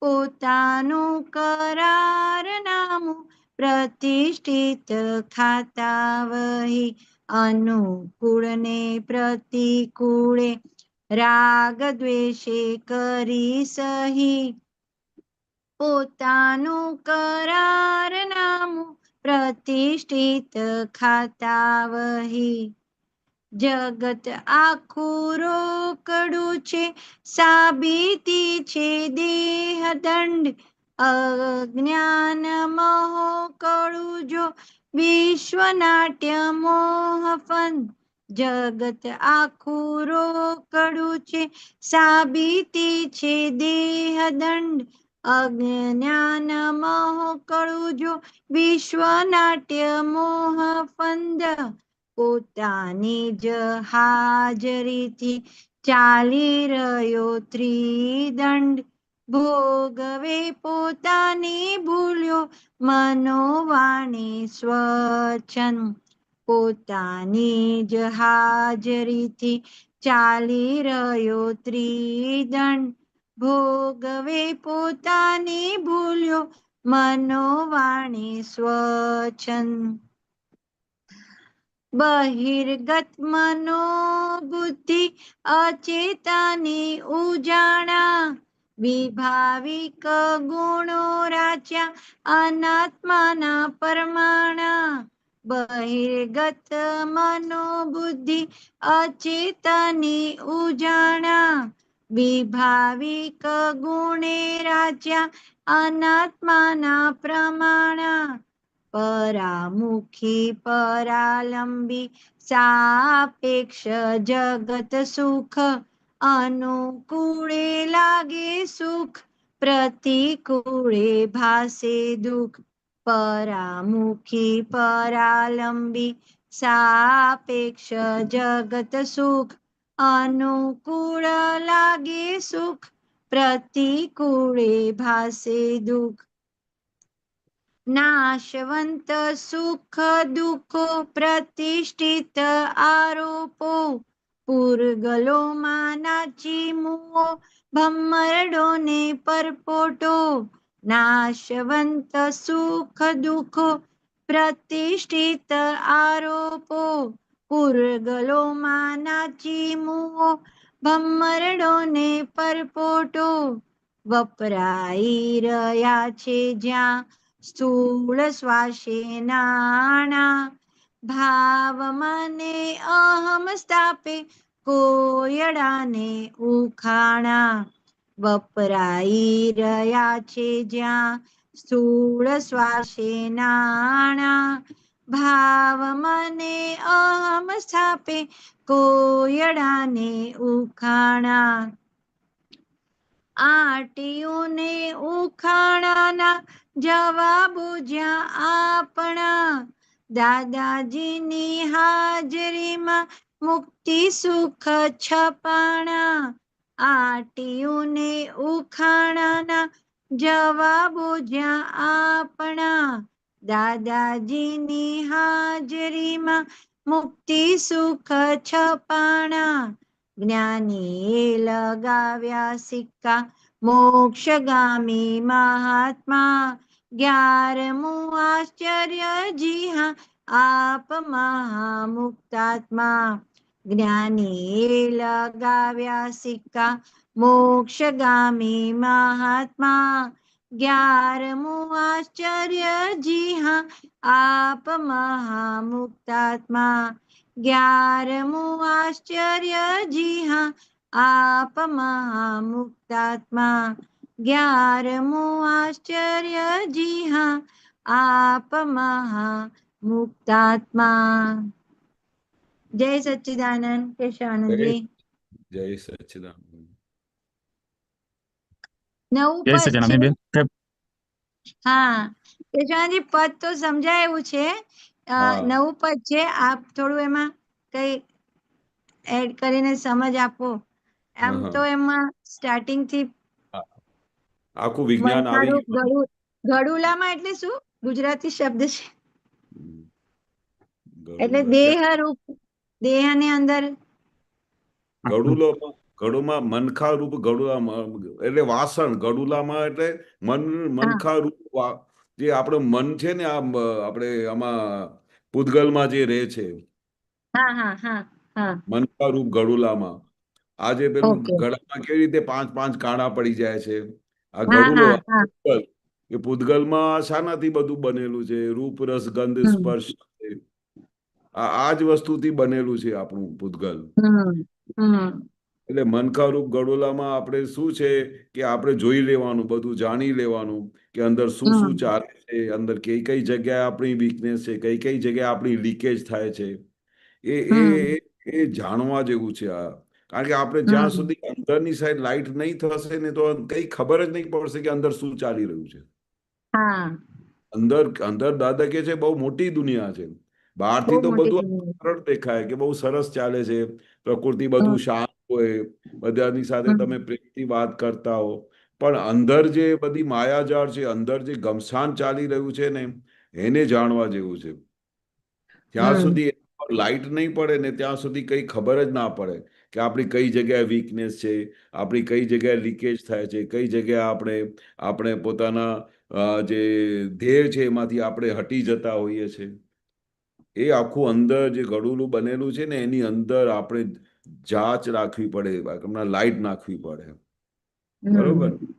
પોતાનું કરાર નામું પ્રતિષ્ઠિત ખાતા વહી અનુકૂળ ને પ્રતિકૂળે રાગ દ્વેષે કરી સહી પોતાનું કરાર નામું પ્રતિષ્ઠિત ખાતા વહી જગત આખું રોકડું છે સાબિતી છે દેહ દંડ અજ્ઞાન મોહ કળું જો વિશ્વ નાટ્ય મોહ ફંદ જગત આખું રોકડું છે સાબિતી છે દેહ દંડ અજ્ઞાન મોહ કળું જો વિશ્વ નાટ્ય મોહ ફંદ પોતાની જ હાજરીથી ચાલી રહ્યો ત્રિદંડ ભોગવે પોતાની ભૂલ્યો મનોવાણી સ્વચ્છંદ પોતાની જ હાજરીથી ચાલી રહ્યો ત્રિદંડ ભોગવે પોતાની ભૂલ્યો મનોવાણી સ્વચ્છંદ બહિર્ગત મનોબુદ્ધિ અચેતાની ઉજાણા વિભાવિક ગુણો રાચ્યા અનાત્માના પરમાણા બહિર્ગત મનોબુદ્ધિ અચેતાની ઉજાણા વિભાવિક ગુણે રાચ્યા અનાત્માના પ્રમાણા પરામુખી પરાલંબી સાપેક્ષ જગત સુખ અનુકૂળે લાગે સુખ પ્રતિકૂળે ભાસે દુઃખ પરામુખી પરાલંબી સાપેક્ષ જગત સુખ અનુકૂળ લાગે સુખ પ્રતિકૂળે ભાસે દુઃખ નાશવંત સુખ દુઃખો પ્રતિષ્ઠિત આરોપો પૂરગલોમાં નાચી મુઓ ભમરડોને પરપોટો નાશવંત સુખ દુઃખો પ્રતિષ્ઠિત આરોપો પૂરગલોમાં નાચી મુઓ ભમરડોને પરપોટો વપરાઈ રહ્યા છે જ્યાં સ્થૂળ શ્વાસે નાણા ભાવ મને અહમ સ્થાપે કોયડાને ઉખાણા વપરાઈ રહ્યા છે જ્યાં સ્થૂળ શ્વાસે નાણા ભાવ મને અહમ સ્થાપે કોયડાને ઉખાણા આટીઓને ઉખાણાના જવાબો જ્યાં આપણા દાદાજીની હાજરીમાં મુક્તિ સુખ છપાણા આટીઓને ઉખાણાના જવાબો જ્યાં આપણા દાદાજીની હાજરીમાં મુક્તિ સુખ છપાણા જ્ઞાનીએ લગાવ્યા સિક્કા મોક્ષગામી મહાત્મા 11મું આશ્ચર્ય જી હા આપ મહામુક્તાત્મા જ્ઞાનીએ લગાવ્યા સિક્કા મોક્ષગામી મહાત્મા 11મું આશ્ચર્ય જી હા આપ મહામુક્તાત્મા 11મું આશ્ચર્ય જી હા આપ મહામુક્તાત્મા 11મું આશ્ચર્ય જી હા આપ મહામુક્તાત્મા જય સચ્ચિદાનંદ કેશવાનંદજી જય સચ્ચિદાનંદ. નવું જય પદ છે સચ્ચિદાનંદ બેન. હા કેશવાનંદજી પદ તો સમજાયું છે હા. નવું પદ છે આપ થોડું એમાં કઈ એડ કરીને સમજ આપો આમ હા. તો એમાં સ્ટાર્ટિંગ થી આખું વિજ્ઞાન આવી મનખારૂપ ગયું. ગડુલામાં એટલે શું ગુજરાતી શબ્દ છે એટલે ગરુડ દેહ રૂપ દેહ ની અંદર ગળુમાં મનખા રૂપ ગળુલામાં એટલે વાસણ ગળુલામાં એટલે મનખા રૂપ જે આપણું મન છે ને આપણે આમાં પૂતગલમાં જે રહે છે હા હા હા હા મનખા રૂપ ગળુલામાં આજે પેલું ઓકે ગળામાં કેવી રીતે 5 કાણા પડી જાય છે આ હા ગળુલો હા હા પૂતગલ એ પૂતગલમાં શાનાથી બધું બનેલું છે રૂપ રસ ગંધ હમ સ્પર્શ આ જ વસ્તુથી બનેલું છે આપણું પૂતગલ હમ હમ એટલે મનખારૂપ ગડોલામાં આપણે શું છે કે આપણે જોઈ લેવાનું બધું જાણી લેવાનું કે અંદર શું શું હમ ચાલે છે અંદર કઈ કઈ જગ્યાએ આપણી વીકનેસ છે કઈ કઈ જગ્યાએ આપણી લીકેજ થાય છે એ એ હમ એ જાણવા જેવું છે આ કારણ કે આપણે જ્યાં હમ સુધી અંદરની સાઈડ લાઈટ નહીં થશે ને તો કઈ ખબર જ નહીં પડશે કે અંદર શું ચાલી રહ્યું છે હા અંદર અંદર દાદા કે છે બહુ મોટી દુનિયા છે બહારથી બહુ તો મોટી બધું દુનિયા. સરળ દેખાય કે બહુ સરસ ચાલે છે પ્રકૃતિ હમ બધું શાંત હોય બધાની સાથે હમ તમે પ્રેમથી વાત કરતા હો પણ અંદર જે બધી માયાજાળ છે અંદર જે ઘમસાણ ચાલી રહ્યું છે ને એને જાણવા જેવું છે જ્યાં હમ સુધી લાઈટ નહીં પડે ને ત્યાં સુધી કઈ ખબર જ ના પડે કે આપણી કઈ જગ્યાએ વીકનેસ છે આપણી કઈ જગ્યાએ લીકેજ થાય છે કઈ જગ્યાએ આપણે પોતાના જે ધ્યેય છે એમાંથી આપણે હટી જતા હોઈએ છીએ એ આખું અંદર જે ગળુલું બનેલું છે ને એની અંદર આપણે જાચ રાખવી પડે હમણાં લાઈટ નાખવી પડે બરોબર હમ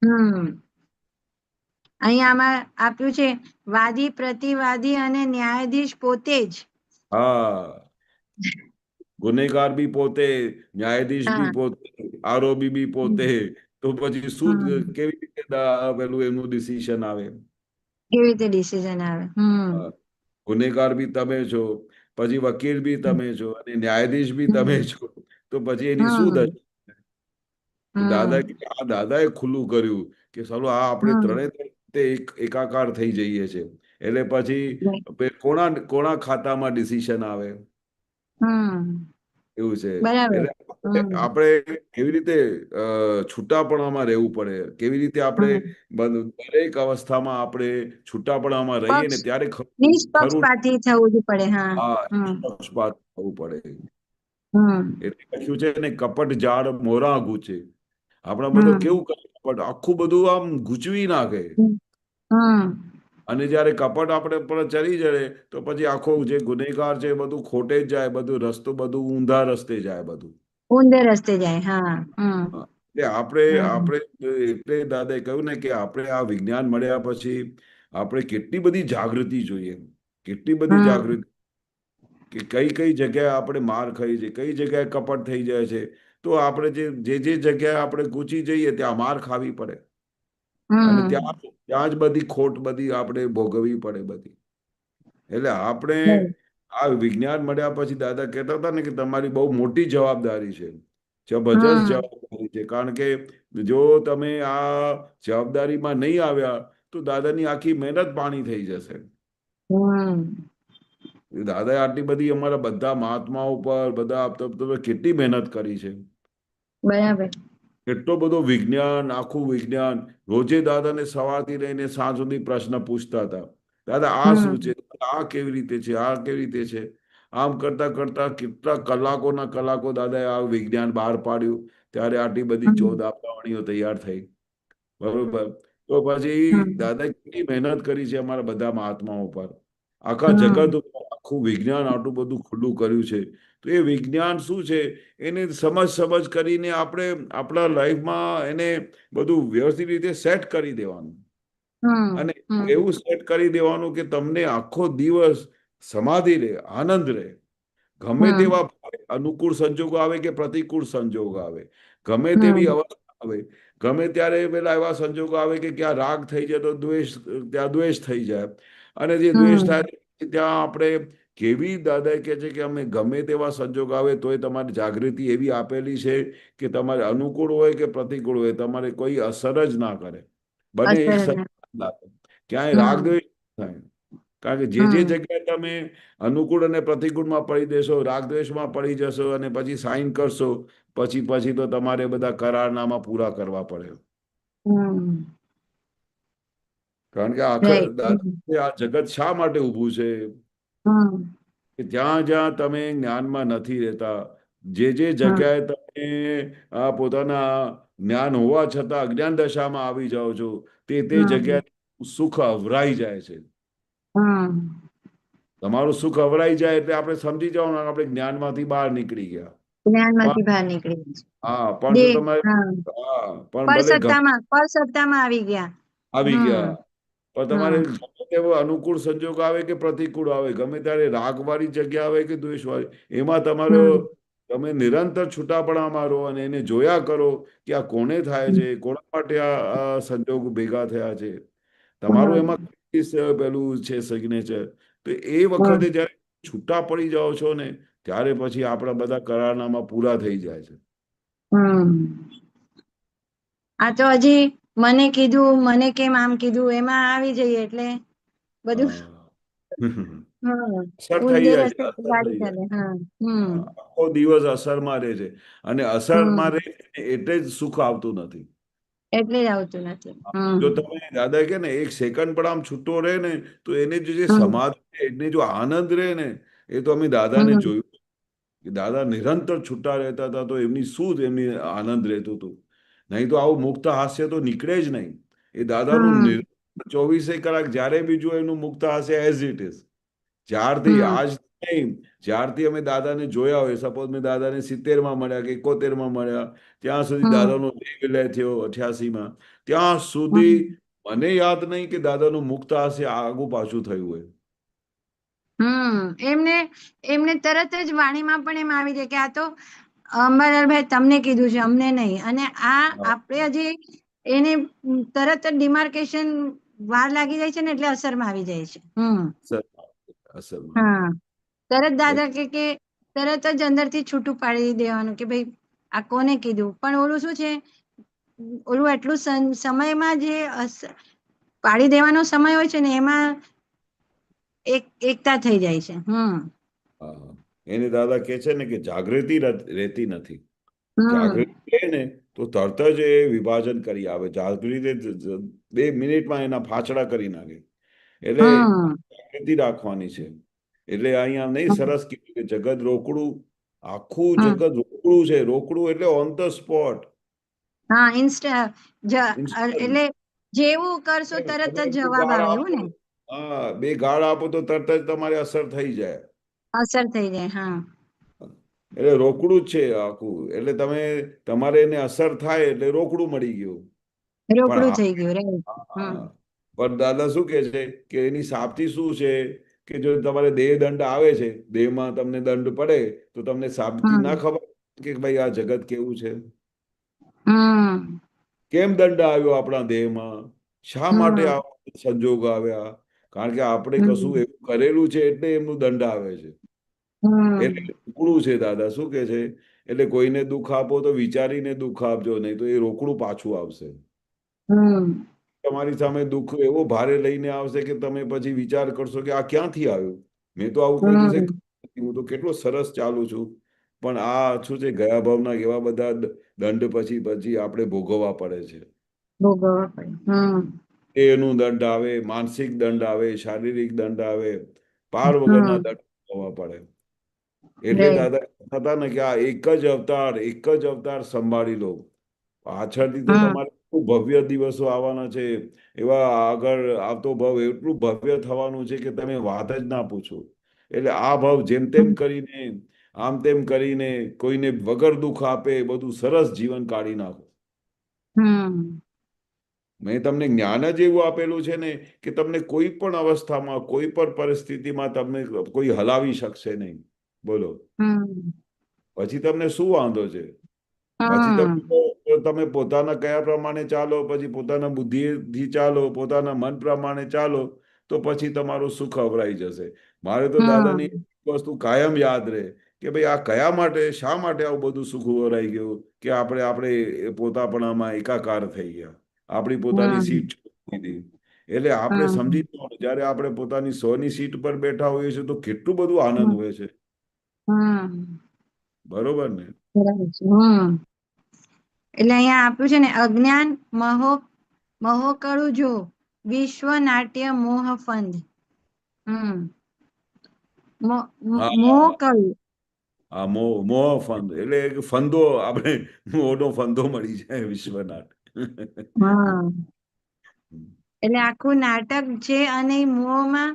હમ અહીંયા આમાં આપ્યું છે વાદી પ્રતિવાદી અને ન્યાયાધીશ પોતે જ હા ગુનેગાર બી પોતે ન્યાયાધીશ બી હા પોતે આરોપી બી પોતે તો પછી શું હમ કેવી રીતે પેલું એમનું ડિસિઝન આવે કેવી રીતે ડિસિઝન આવે હા. ગુનેગાર બી તમે છો પછી વકીલ બી તમે છો અને ન્યાયાધીશ બી તમે હમ છો તો પછી એની શું હમ દશા તો દાદા હમ આ દાદાએ ખુલ્લું કર્યું કે ચાલો આ આપણે હમ ત્રણે એકાકાર થઈ જઈએ છે એટલે પછી કોણા ખાતામાં ડિસિઝન આવે હમ એવું છે બરાબર એટલે હમ આપણે કેવી રીતે છૂટાપણામાં રહેવું પડે કેવી રીતે આપણે હમ દરેક અવસ્થામાં આપણે છૂટાપણામાં રહીએ ને પક્ષ ત્યારે ખરું નિષ્પક્ષપાતી થવું જ પડે હા હા હમ નિષ્પક્ષપાત થવું પડે હમ એટલે લખ્યું છે ને કપટ ઝાડ મોરા ગૂંચે આપણા બધું હમ કેવું કરે કપટ આખું બધું આમ ગૂંચવી નાખે હમ અને જયારે કપટ આપણે પર ચડી જાય તો પછી આખો જે ગુનેગાર છે એ બધું ખોટે જ જાય બધું રસ્તો બધું ઊંધા રસ્તે જાય બધું ઊંધે રસ્તે જાય હા હમ એટલે આપણે હમ આપણે એટલે દાદાએ કહ્યું ને કે આપણે આ વિજ્ઞાન મળ્યા પછી આપણે કેટલી બધી જાગૃતિ જોઈએ, કેટલી બધી હમ જાગૃતિ કે કઈ કઈ જગ્યાએ આપણે માર ખાઈ છે, કઈ જગ્યાએ કપટ થઈ જાય છે, તો આપણે જે જગ્યાએ આપણે ગુચી જઈએ ત્યાં માર ખાવી પડે અને હમ ત્યાં જ બધી ખોટ બધી આપણે ભોગવવી પડે બધી. એટલે આપણે હમ આ વિજ્ઞાન મળ્યા પછી દાદા કહેતા હતા ને કે તમારી બહુ મોટી જવાબદારી છે, જબરજસ્ત હમ જવાબદારી છે, કારણ કે જો તમે આ જવાબદારીમાં નહીં આવ્યા તો દાદાની આખી મહેનત પાણી થઈ જશે. હમ દાદાએ આટલી બધી અમારા બધા મહાત્માઓ પર બધા કેટલી મહેનત કરી છે, બરાબર. એટલો બધો વિજ્ઞાન, આખું વિજ્ઞાન. રોજે દાદાને સવારથી લઈને સાંજ સુધી પ્રશ્ન પૂછતા હતા, દાદા આ શું હમ છે, આ કેવી રીતે છે, આ કેવી રીતે છે. આમ કરતા કરતા કેટલા કલાકોના કલાકો દાદાએ આ વિજ્ઞાન બહાર પાડ્યું, ત્યારે આટલી બધી હમ 14 આપવાણીઓ તૈયાર થઈ. બરોબર. તો પછી હમ દાદાએ કેટલી મહેનત કરી છે અમારા બધા મહાત્માઓ પર, આખા હમ જગત ઉપર આખું વિજ્ઞાન આટલું બધું ખુલ્લું કર્યું છે. તો એ વિજ્ઞાન શું છે એને સમજ કરીને આપણે આપણા લાઈફમાં એને બધું વ્યવસ્થિત રીતે સેટ કરી દેવાનું હમ અને હમ એવું સેટ કરી દેવાનું કે તમને આખો દિવસ સમાધિ રહે, આનંદ રહે. ગમે હમ તેવા અનુકૂળ સંજોગો આવે કે પ્રતિકૂળ સંજોગો આવે, ગમે તેવી હમ અવસ્થા આવે, ગમે ત્યારે પેલા એવા સંજોગો આવે કે ક્યાં રાગ થઈ જાય તો ત્યાં દ્વેષ થઈ જાય, અને જે દ્વેષ હમ થાય ત્યાં આપણે કેવી દાદા કહે છે કે અમે ગમે તેવા સંજોગ આવે તોય તમારી જાગૃતિ એવી આપેલી છે કે તમારે અનુકૂળ હોય કે પ્રતિકૂળ હોય તમારે કોઈ અસર જ ના કરે, બને એક અસર જ સરખા ના. લાગે. ક્યાંય રાગ હમ દ્વેષ થાય, કારણ કે જે હમ જગ્યાએ તમે અનુકૂળ અને પ્રતિકૂળમાં પડી દેશો, રાગદ્વેષમાં પડી જશો અને પછી સાઈન કરશો, પછી તો તમારે બધા કરારનામા પૂરા કરવા પડે. હમ કારણ કે રાઈટ. દાદા આ જગત શા માટે ઊભું છે હમ કે જ્યાં જ્યાં તમે જ્ઞાનમાં નથી રહેતા, જે હમ જગ્યાએ તમે આ પોતાના જ્ઞાન હોવા છતાં અજ્ઞાન દશામાં આવી જાઓ છો, તે હમ જગ્યાએ સુખ અવરાઈ જાય છે. હમ તમારું સુખ અવરાઈ જાય એટલે આપણે સમજી જવાનું આપણે જ્ઞાનમાંથી બહાર નીકળી ગયા. જ્ઞાનમાંથી પણ બહાર નીકળી ગયા છે. હા, પણ દે જો તમારે હા હા પણ પર ભલે સત્તામાં આવી ગયા. આવી ગયા, હમ પણ તમારે હમ ગમે તેવો અનુકૂળ સંજોગ આવે કે પ્રતિકૂળ આવે, ગમે ત્યારે રાગવાળી જગ્યા આવે કે દ્વેષવાળી, એમાં તમારો હમ તમે નિરંતર છૂટાપણા મારો અને એને જોયા કરો કે આ કોને થાય હમ છે, કોના માટે આ સંજોગ ભેગા થયા છે. તમારું હમ એમાં પેલું છે સિગ્નેચર. તો એ હમ વખતે જયારે છૂટા પડી જાઓ છો ને ત્યારે પછી આપણા બધા કરારનામા પૂરા થઈ જાય છે. હમ આ તો હજી મને કીધું, મને કેમ આમ કીધું એમાં આવી જઈએ એટલે બધું. હા. હમ અસર થઈ ઊંધે જાય છે, રસ્તે અસર ગાડી થઈ જાય. ચાલે. હા હમ હા, આખો દિવસ અસરમાં રહે છે અને અસરમાં હમ રહે છે એટલે જ સુખ આવતું નથી. એટલે જ આવતું નથી. હમ જો તમે દાદા કે ને એક સેકન્ડ પણ આમ છૂટો રહે ને તો એને જે હમ સમાધિ એને જો આનંદ રહે ને, એ તો અમે દાદાને હમ જોયું કે દાદા નિરંતર છૂટા રહેતા હતા તો એમની શું જ એમની આનંદ રહેતું હતું. નહીં તો આવું મુક્ત હાસ્ય તો નીકળે જ નહીં. એ દાદાનું હમ નિરંતર 24 કલાક જ્યારે બી જુઓ એનું મુક્ત હાસ્ય એઝ ઇટ ઇઝ. જ્યારથી હમ આજ નહીં, જ્યારથી અમે દાદાને જોયા હોય, સપોઝ મેં દાદાને 70માં મળ્યા કે 71માં મળ્યા, ત્યાં સુધી હમ દાદાનો દેહ વિલય થયો 88માં, ત્યાં સુધી હમ મને યાદ નહીં કે દાદાનું મુક્ત હાસ્ય આગુ પાછું થયું હોય. એમને તરત જ વાણીમાં પણ એમ આવી જાય કે આ તો અંબાલાલભાઈ તમને કીધું છે, અમને નહીં. અને આ હા, આપણે હજી એને તરત જ ડિમાર્કેશન વાર લાગી જાય છે ને એટલે અસરમાં આવી જાય છે. અસરમાં અસરમાં આવી હા તરત જાય. દાદા કે તરત જ અંદરથી છૂટું પાડી દેવાનું કે ભાઈ આ કોને કીધું. પણ ઓલું શું છે, ઓલું એટલું સમયમાં જે પાડી દેવાનો સમય હોય છે ને એમાં એકતા થઈ જાય છે. હા. એને દાદા કહે છે ને કે જાગૃતિ રહેતી નથી. હમ જાગૃતિ રહે ને તો તરત જ એ વિભાજન કરી આવે. જાગૃતિ 2 મિનિટમાં એના ફાછડા કરી નાખે. એટલે હમ જાગૃતિ રાખવાની છે. એટલે અહીંયા નહીં સરસ કીધું કે જગત રોકડું, આખું હમ જગત રોકડું છે. રોકડું એટલે ઓન ધ સ્પોટ. હા એટલે જેવું કરશો તરત જ જવાબ આવે એવું ને. હા, 2 ગાળ આપો તો તરત જ તમારે અસર થઈ જાય. અસર થઈ જાય. હા એટલે રોકડું જ છે આખું. એટલે તમારે એને અસર થાય એટલે રોકડું મળી ગયું. પણ રોકડું આ- થઈ ગયું, રાઈટ. હા, પણ દાદા શું કે છે કે એની સાબતી શું છે કે જો તમારે દેહ દંડ આવે છે, દેહમાં તમને દંડ પડે તો તમને સાબતી ના ખબર કે ભાઈ આ જગત કેવું છે, કેમ દંડ આવ્યો આપણા દેહમાં, શા માટે આવા સંજોગ આવ્યા, કારણ કે આપણે કશું એવું કરેલું છે એટલે એમનું દંડ આવે છે. એટલે રોકડું છે દાદા શું કે છે, એટલે કોઈને દુઃખ આપો તો વિચારીને દુઃખ આપજો, નહીં તો એ રોકડું પાછું આવશે. તમારી સામે દુઃખ એવો ભારે લઈને આવશે કે તમે પછી વિચાર કરશો કે આ ક્યાંથી આવ્યું, મેં તો આવું કોઈ દિવસે કર્યું નથી, હું તો કેટલો સરસ ચાલુ છું, પણ આ શું છે ગયા ભાવના એવા બધા દંડ પછી આપણે ભોગવવા પડે છે. ભોગવવા પડે. એનું દંડ આવે, માનસિક દંડ આવે, શારીરિક દંડ આવે, પાર વગરના દંડ ભોગવવા પડે. એટલે દાદા હતા ને કે આ એક જ અવતાર સંભાળી લો, પાછળથી તો તમારે ખૂબ ભવ્ય દિવસો આવવાના છે, એવા આગળ આવતો ભાવ એટલું ભવ્ય થવાનું છે કે તમે વાત જ ના પૂછો. એટલે આ ભાવ જેમ તેમ કરીને આમ તેમ કરીને કોઈને વગર દુઃખ આપે બધું સરસ જીવન કાઢી નાખો. મેં તમને જ્ઞાન જ એવું આપેલું છે ને કે તમને કોઈ પણ અવસ્થામાં કોઈ પણ પરિસ્થિતિમાં તમને કોઈ હલાવી શકશે નહીં. બોલો પછી તમને શું વાંધો છે? પછી તમે પોતાના કયા પ્રમાણે ચાલો, પછી પોતાના બુદ્ધિથી ચાલો, પોતાના મન પ્રમાણે ચાલો, તો પછી તમારું સુખ અવરાઈ જશે. મારે તો દાદાની વસ્તુ કાયમ યાદ રહે કે ભાઈ આ કયા માટે, શા માટે આવું બધું સુખ અવરાઈ ગયું કે આપણે પોતાપણામાં એકાકાર થઈ ગયા, આપણી પોતાની સીટ છોડી દીધી. એટલે આપણે સમજી જવાનું, જ્યારે આપણે પોતાની 100ની સીટ પર બેઠા હોઈએ છીએ તો કેટલું બધું આનંદ હોય છે. બરોબર ને? બરાબર છે. એટલે અહીંયા આપ્યું છે ને, અજ્ઞાન મોહ કરું જો, વિશ્વ નાટ્ય મોહ ફંદ. મોહ કરું. હા, મોહ ફંદ એટલે કે ફંદો, આપણે મોહનો ફંદો મળી જાય વિશ્વનાથ. એટલે આખું નાટક છે અને મોહમાં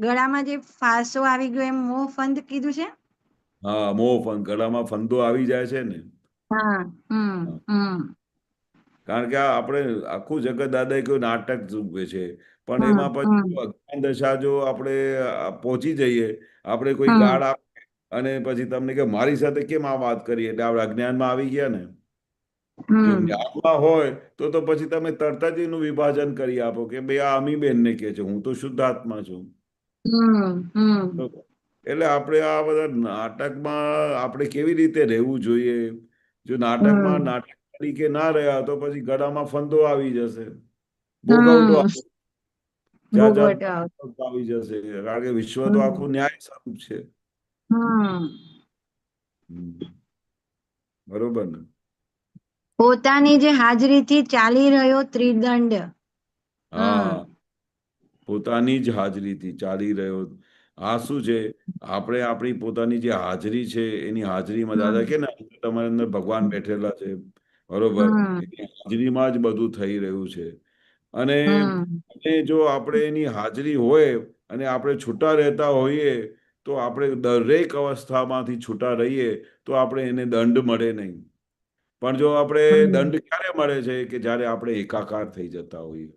ગળામાં જે ફાંસો આવી ગયો એમ મોહ ફંદ કીધું છે. હા, મોહ ફંદ, ગળામાં ફંદો આવી જાય છે ને. કારણ કે આપણે આખું જગત દાદા કોઈ નાટક ચૂકવે છે, પણ એમાં પછી અજ્ઞાન દશા જો આપણે પહોંચી જઈએ, આપણે કોઈ ગાળ આપે અને પછી તમને કે મારી સાથે કેમ આ વાત કરી, એટલે આપણે અજ્ઞાનમાં આવી ગયા ને. જો જ્ઞાનમાં હોય તો પછી તમે તરત જ એનું વિભાજન કરી આપો કે ભાઈ આ અમીબેનને કે છે, હું તો શુદ્ધ આત્મા છું. એટલે આપણે આ બધા નાટકમાં આપણે કેવી રીતે રહેવું જોઈએ. જો નાટકમાં નાટક તરીકે ના રહ્યા તો પછી ગળામાં ફંદો આવી જશે, ભોગવટો જાત આવી જશે, કારણ કે વિશ્વ તો આખું ન્યાય સ્વરૂપ છે. બરોબર ને? પોતાની જે હાજરીથી ચાલી રહ્યો ત્રિદંડ. હા, પોતાની જ હાજરીથી ચાલી રહ્યો. આ શું છે, આપણે આપણી પોતાની જે હાજરી છે એની હાજરીમાં દાદા કે ને તમારી અંદર ભગવાન બેઠેલા છે, બરોબર, એની હાજરીમાં જ બધું થઈ રહ્યું છે. અને જો આપણે એની હાજરી હોય અને આપણે છૂટા રહેતા હોઈએ તો આપણે દરેક અવસ્થામાંથી છૂટા રહીએ તો આપણે એને દંડ મળે નહીં. પણ જો આપણે દંડ ક્યારે મળે છે કે જ્યારે આપણે એકાકાર થઈ જતા હોઈએ.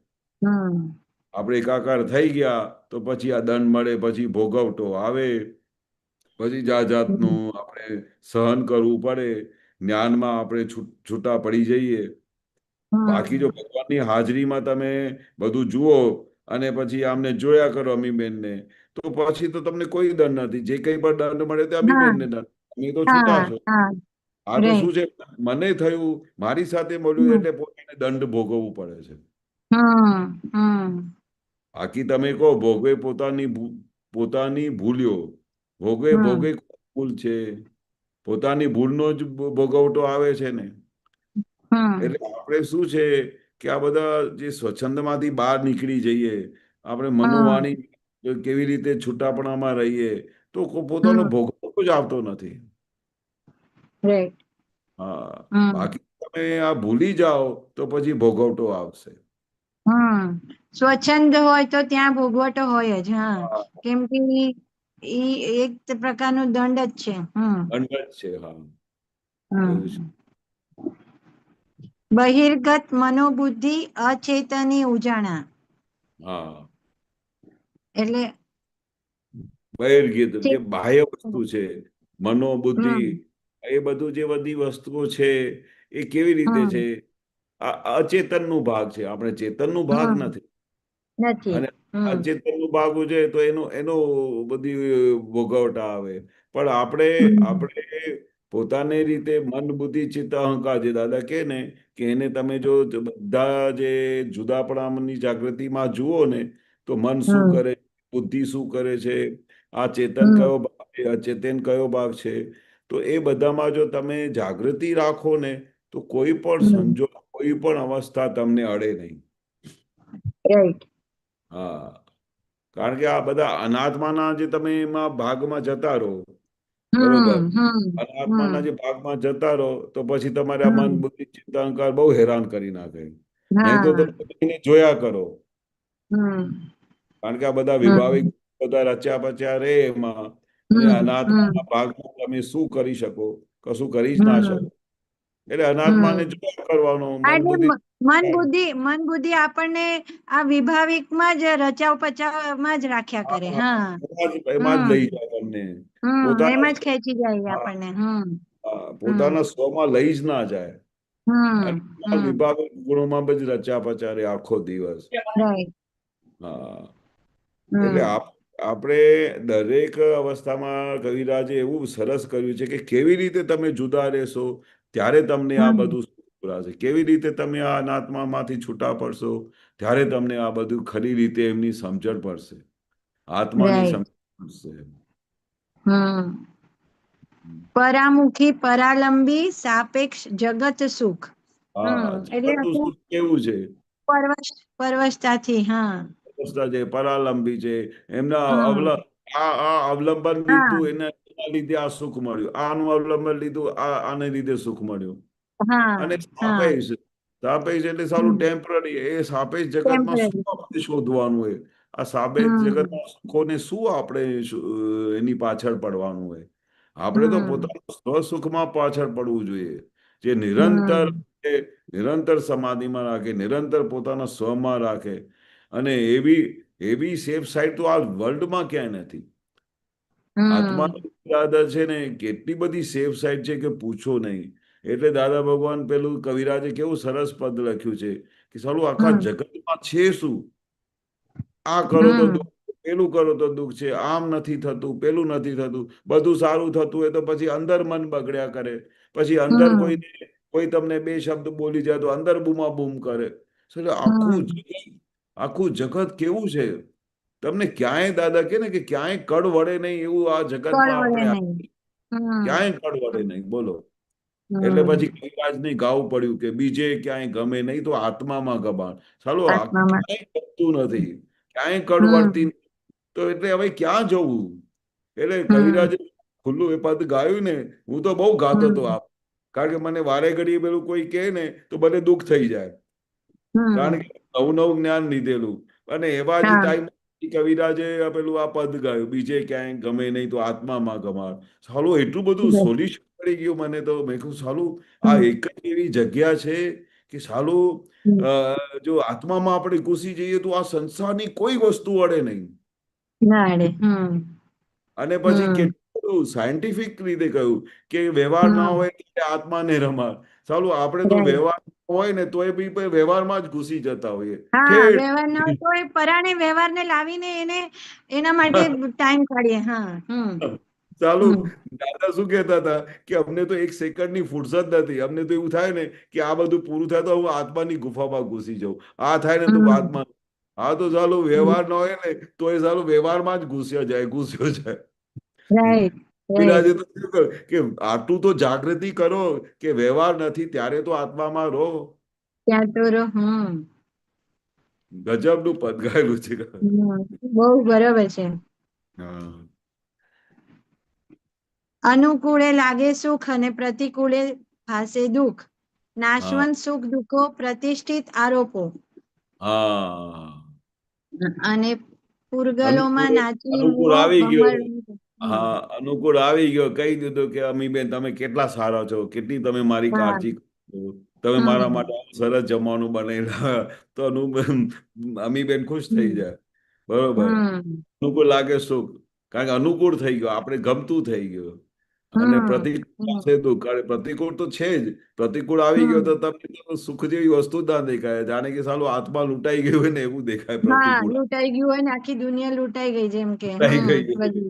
આપણે એકાકાર થઈ ગયા તો પછી આ દંડ મળે, પછી ભોગવટો આવે, પછી જાતનું આપણે સહન કરવું પડે, જ્ઞાનમાં આપણે છૂટા પડી જઈએ. બાકી જો ભગવાનની હાજરીમાં તમે બધું જુઓ અને પછી આમને જોયા કરો અમીબેનને, તો પછી તો તમને કોઈ દંડ નથી. જે કંઈ પણ દંડ મળે તે અમીબેનને દંડ, તમે તો છૂટા છો. આ તો શું છે, મને થયું, મારી સાથે મળ્યું એટલે પોતાને દંડ ભોગવવું પડે છે. બાકી તમે કહો ભોગવે પોતાની ભૂલ્યો, ભોગવે ભૂલ છે, પોતાની ભૂલનો જ ભોગવટો આવે છે ને. એટલે આપણે શું છે કે આ બધા જે સ્વચ્છંદમાંથી બહાર નીકળી જઈએ, આપણે મનોવાણી કેવી રીતે છૂટાપણામાં રહીએ તો પોતાનો ભોગવટો જ આવતો નથી. હા, બાકી તમે આ ભૂલી જાઓ તો પછી ભોગવટો આવશે. સ્વચ્છંદ હોય તો ત્યાં ભોગવટો હોય જ. કેમ કે ઈ એક પ્રકારનું દંડ જ છે. દંડ જ છે. હા, હમ. એવું છે. બહિર્ગત મનોબુદ્ધિ અચેતની ઉજાણા, હા, એટલે બહિર્ગત જે ચે- બાહ્ય વસ્તુ છે, મનોબુદ્ધિ, હમ એ બધું જે બધી વસ્તુઓ છે એ કેવી રીતે હમ છે, આ અચેતનનું ભાગ છે, આપણે ચેતનનું ભાગ હમ નથી. નથી. અને હમ અચેતનનું ભાગ છે તો એનો બધી ભોગવટા આવે. પણ આપણે હમ આપણે પોતાની રીતે મન, બુદ્ધિ, ચિત્ત, અહંકાર, જે દાદા કહે ને કે એને તમે જો બધા જે જુદાપણાની જાગૃતિમાં જુઓ ને, તો મન શું હમ કરે, બુદ્ધિ શું કરે છે, આ ચેતન હમ કયો ભાગ છે, અચેતન કયો ભાગ છે, તો એ બધામાં જો તમે જાગૃતિ રાખો ને, તો કોઈ પણ હમ સંજોગ, કોઈ પણ અવસ્થા તમને અડે નહીં. રાઈટ. હા, કારણ કે આ બધા અનાત્માના જે તમે એમાં ભાગમાં જતા રહો, બરોબર, હમ હમ અનાત્માના જે હમ ભાગમાં જતા રહો, તો પછી તમારે આ મન, હમ બુદ્ધિ, ચિત્ત, અહંકાર બહુ હેરાન કરી નાખે. નહીં તો હા. તમે એને જોયા કરો. હમ કારણ કે આ બધા વિભાવિક હમ બધા રચ્યા પચ્યા રે એમાં, અને હમ અનાત્માના હમ ભાગમાં તમે શું કરી શકો? કશું કરી જ ના શકો. હમ એટલે અનાત્માને હમ જોયા કરવાનું, આ મન, એટલે બુદ્ધિ, મન બુદ્ધિ આપણને આ વિભાવિકમાં જ રચાવ પચાવમાં જ રાખ્યા કરે. હા, હા. એમાં જ હમ લઈ જાય તમને. પોતાના એમાં જ ખેંચી જાય હા, આપણને. હમ પોતાના સ્વમાં લઈ જ ના જાય. હમ અને હમ વિભાવિક ગુણોમાં બધી રચ્યા પચારે આખો દિવસ. રાઈટ. હા, એટલે હમ આપણે દરેક અવસ્થામાં કવિરાજે એવું સરસ કર્યું છે કે કેવી રીતે તમે જુદા રહેશો, ત્યારે તમને આ હમ બધું પુરાશે. કેવી રીતે તમે આ અનાત્મામાંથી છૂટા પડશો, ત્યારે તમને આ બધું ખરી રીતે એમની સમજણ પડશે, આત્માની રાઈટ. સમજણ પડશે. હમ પરામુખી પરાલંબી સાપેક્ષ જગત સુખ. હા, એટલે જગતનું આપણે સુખ કેવું છે? પરવશતાથી. હા. અવસ્થા છે, પરાલંબી છે, એમના હમ આ અવલંબન હા લીધું એના લીધે આ સુખ મળ્યું, આનું અવલંબન લીધું આને લીધે સુખ મળ્યું. હા અને હા સાપેક્ષ એટલે સારું હમ ટેમ્પરરી. એ સાપેક્ષ જગતમાં શું ટેમ્પરરી. આપણે શોધવાનું હોય? આ સાપેક્ષ હમ જગતના સુખોને શું આપણે એની પાછળ પડવાનું હોય? આપણે તો હમ પોતાના સ્વસુખમાં પાછળ પડવું જોઈએ. જે હમ નિરંતર સમાધિમાં રાખે, નિરંતર પોતાના સ્વમાં રાખે. અને એવી સેફ સાઈડ તો આ વર્લ્ડમાં ક્યાંય નથી. હમ આત્માનો દાદા છે ને, કેટલી બધી સેફ સાઈડ છે કે પૂછો નહીં. એટલે દાદા ભગવાન પેલું કવિરાજે કેવું સરસ પદ લખ્યું છે કે સાલું આખા હમ જગતમાં છે શું? આ કરો તો હમ દુઃખ, પેલું કરો તો દુઃખ છે, આમ નથી થતું, પેલું નથી થતું, બધું સારું થતું હોય તો પછી અંદર મન બગડ્યા કરે, પછી અંદર હમ કોઈ તમને બે શબ્દ બોલી જાય તો અંદર બૂમા બૂમ કરે. એટલે હમ આખું જગત કેવું છે? તમને ક્યાંય દાદા કે ને કે ક્યાંય કડ વળે નહીં એવું આ કળ જગતમાં વળે આપણે નહીં. હમ ક્યાંય કડ વળે નહીં. બોલો. એટલે હમ પછી કવિરાજને ગાવું પડ્યું કે બીજે ક્યાંય ગમે નહીં તો આત્મામાં ગબાણ. ચાલો આ આત્મામાં. ક્યાંય ગમતું નથી, ક્યાંય કડ વળતી હમ નથી. તો એટલે હવે ક્યાં જવું? એટલે હમ કવિરાજે ખુલ્લું એ પદ ગાયું ને, હું તો બહુ ગાતો હતો હમ આપ. કારણ કે મને વારે ઘડીએ પેલું કોઈ કહે ને તો મને દુઃખ થઈ જાય. કારણ હમ કે નવું જ્ઞાન લીધેલું. અને એવા જ હા ટાઈમ કવિરાજે પેલું આ પદ ગાયું, બીજે ક્યાંય ગમે નહીં તો આત્મામાં ગમાડ. સાલું એટલું બધું સોલ્યુશન મળી ગયું મને તો. મેં કહ્યું સાલું આ હમ એક જ એવી જગ્યા છે કે સાલું હમ જો આત્મામાં આપણે ઘૂસી જઈએ તો આ સંસારની કોઈ વસ્તુ અડે નહીં. ના અડે. અને પછી હમ કેટલું સાયન્ટિફિક રીતે કહ્યું કે વ્યવહાર ના હમ હોય એટલે આત્માને રમાડ. ચાલો આપણે તો રાઈટ. વ્યવહાર હોય ને તો એ બી વ્યવહારમાં જ ઘૂસી જતા હોઈએ. હા, વ્યવહાર ન હોય ઠેઠ તો પરાણે વ્યવહારને લાવીને એના માટે ટાઈમ કાઢીએ. હા. ચાલુ હમ દાદા શું કહેતા હતા કે અમને તો એક સેકન્ડની ફુરસત નથી. અમને તો એવું થાય ને કે આ બધું પૂરું થાય તો હું આત્માની ગુફામાં ઘૂસી જાઉં. આ થાય ને તો હમ આત્મા. હા, તો ચાલો વ્યવહાર ન હોય ને તો એ ચાલો વ્યવહારમાં જ ઘૂસ્યો જાય. Right right. વિરાજે તો શું કહ્યું કે આટલું તો જાગૃતિ કરો કે વ્યવહાર નથી ત્યારે તો આત્મામાં રહો. ત્યાં તો ગજબનું પદ ગાયેલું છે. બહુ બરોબર છે. હા. અનુકૂળે લાગે સુખ અને પ્રતિકૂળે ભાસે દુઃખ. હા. નાશવંત સુખ દુઃખો પ્રતિષ્ઠિત આરોપો. હા. અને પૂરગલોમાં અનુકૂળ નાચી અનુકૂળ મુઓ આવી ગયો. ભમરડો. હા, અનુકૂળ આવી ગયો, કહી દીધું કે અમીબેન તમે કેટલા સારા છો, કેટલી તમે મારી હા કાળજી કરો છો. તમે મારા હમ માટે સરસ જમવાનું બનાવેલા. તો અમીબેન ખુશ થઈ જાય. બરોબર. હમ અનુકૂળ લાગે સુખ, કારણ કે અનુકૂળ થઈ ગયો, આપણે ગમતું થઈ ગયું. અને હમ પ્રતિકૂળ હમ પાસે દુઃખ, અને પ્રતિકૂળ તો છે જ. પ્રતિકૂળ આવી ગયો તો હમ તમને તો સુખ જેવી વસ્તુ જ ના દેખાય, જાણે કે સાલું આત્મા લૂંટાઈ ગયું હોય ને એવું દેખાય. હા પ્રતિકૂળ લૂંટાઈ ગયું હોય ને આખી દુનિયા લૂંટાઈ ગઈ જેમ કે લૂંટાઈ ગઈ હોય. બધી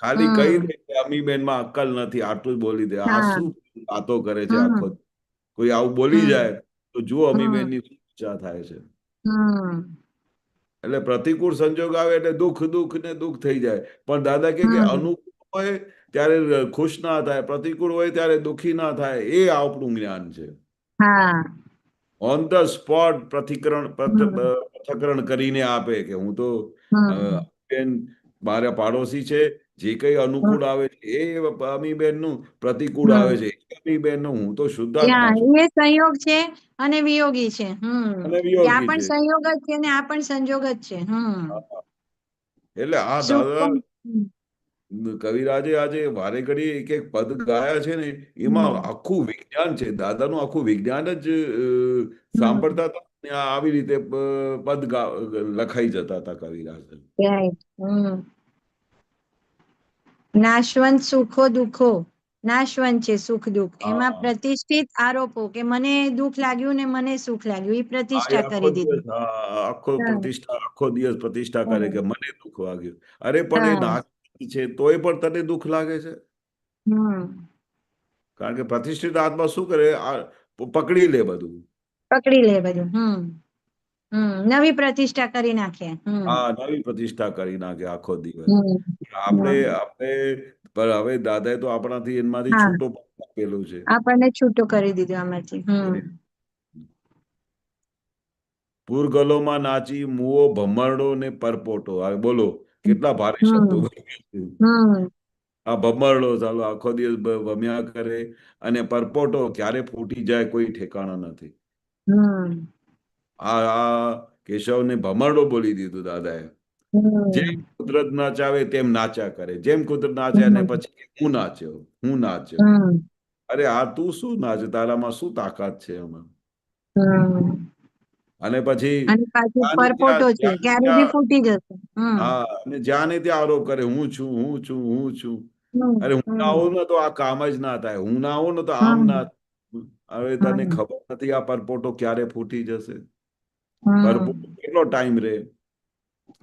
ખાલી કહી હમ દે કે અમીબેન માં અક્કલ નથી, આટલું જ બોલી દે. આ હા શું વાતો કરે છે આખો. હમ કોઈ આવું બોલી હમ જાય તો જુઓ અમીબેન હમ ની શું ઈચ્છા થાય છે. હમ એટલે પ્રતિકૂળ સંજોગ આવે એટલે દુઃખ દુઃખ ને દુઃખ થઈ જાય. પણ દાદા કે હમ અનુકૂળ હોય ત્યારે ખુશ ના થાય, પ્રતિકૂળ હોય ત્યારે દુઃખી ના થાય. એ આપણું જ્ઞાન છે. હા ઓન ધ સ્પોટ હમ પૃથ્થકરણ કરીને આપે કે હું તો હમ બેન મારા પાડોશી છે, જે કઈ હમ અનુકૂળ આવે છે એ અમીબેન નું, પ્રતિકૂળ આવે હમ છે એ અમીબેન નું. હું તો શુદ્ધાત્મા છું ત્યાં એ સંયોગ છે અને વિયોગી છે અને કે આ વિયોગી પણ છે. સંયોગ જ છે ને આ પણ સંજોગ જ છે હા. એટલે આ સુખ દાદા પણ કવિરાજે આજે વારે ઘડી એક એક પદ ગાયા છે ને, એમાં હમ આખું વિજ્ઞાન છે. દાદાનું આખું વિજ્ઞાન જ હમ સાંભળતા હતા ને આવી રીતે પદ લખાઈ જતા હતા કવિરાજ. right. નાશવંત સુખો દુઃખો, નાશવંત છે સુખ દુઃખ, એમાં હા, પ્રતિષ્ઠિત આરોપો કે મને દુઃખ લાગ્યું ને મને સુખ લાગ્યું એ હા, એ પ્રતિષ્ઠા આખો કરી દીધી. દિવસ આખો હા પ્રતિષ્ઠા, આખો દિવસ પ્રતિષ્ઠા કરે હા કે મને દુઃખ વાગ્યું. અરે પણ એ હા નાસ્તિક છે તોય પણ તને દુઃખ લાગે છે. હમ કારણ કે પ્રતિષ્ઠિત આત્મા શું કરે, પકડી લે બધું. પકડી લે બધું નવી પ્રતિષ્ઠા કરી નાખે હા, નવી પ્રતિષ્ઠા કરી નાખે આખો દિવસ. હમ આપણે હમ આપણે પણ હવે દાદાએ તો આપણાથી એમાંથી હા છૂટો આપેલું છે. આપણને છૂટું કરી દીધું આમાંથી પૂરગલોમાં નાચી મુઓ ભમરડો ને પરપોટો. હવે બોલો કેટલા ભારે શબ્દો હમ હમ આ ભમરડો ચાલો આખો દિવસ ભમ્યા કરે, અને પરપોટો ક્યારે ફૂટી જાય કોઈ ઠેકાણા નથી. હમ આ કેશવને ભમરડો બોલી દીધું દાદાએ. જેમ હમ કુદરત નાચાવે તેમ નાચ્યા કરે. જેમ કુદરત નાચે અને હમ પછી હું નાચ્યો, હું નાચ્યો. હમ અરે આ તું શું નાચે, તારામાં શું તાકાત છે એમાં. હમ અને પછી અને પાછું જ્યાં ને ત્યાં પરપોટો છે જ્યાં ને ક્યારે બી ત્યાં ફૂટી જશે હા, અને જ્યાં ને ત્યાં આરોપ કરે હું છું, હું છું, હું છું. હમ અરે હું ના હમ આવું ને તો આ કામ જ ના થાય. હું ના આવું ને તો આમ ના. હમ હવે તને હમ ખબર નથી આ પરપોટો ક્યારે ફૂટી જશે. હમ પરપોટો કેટલો ટાઈમ રહે,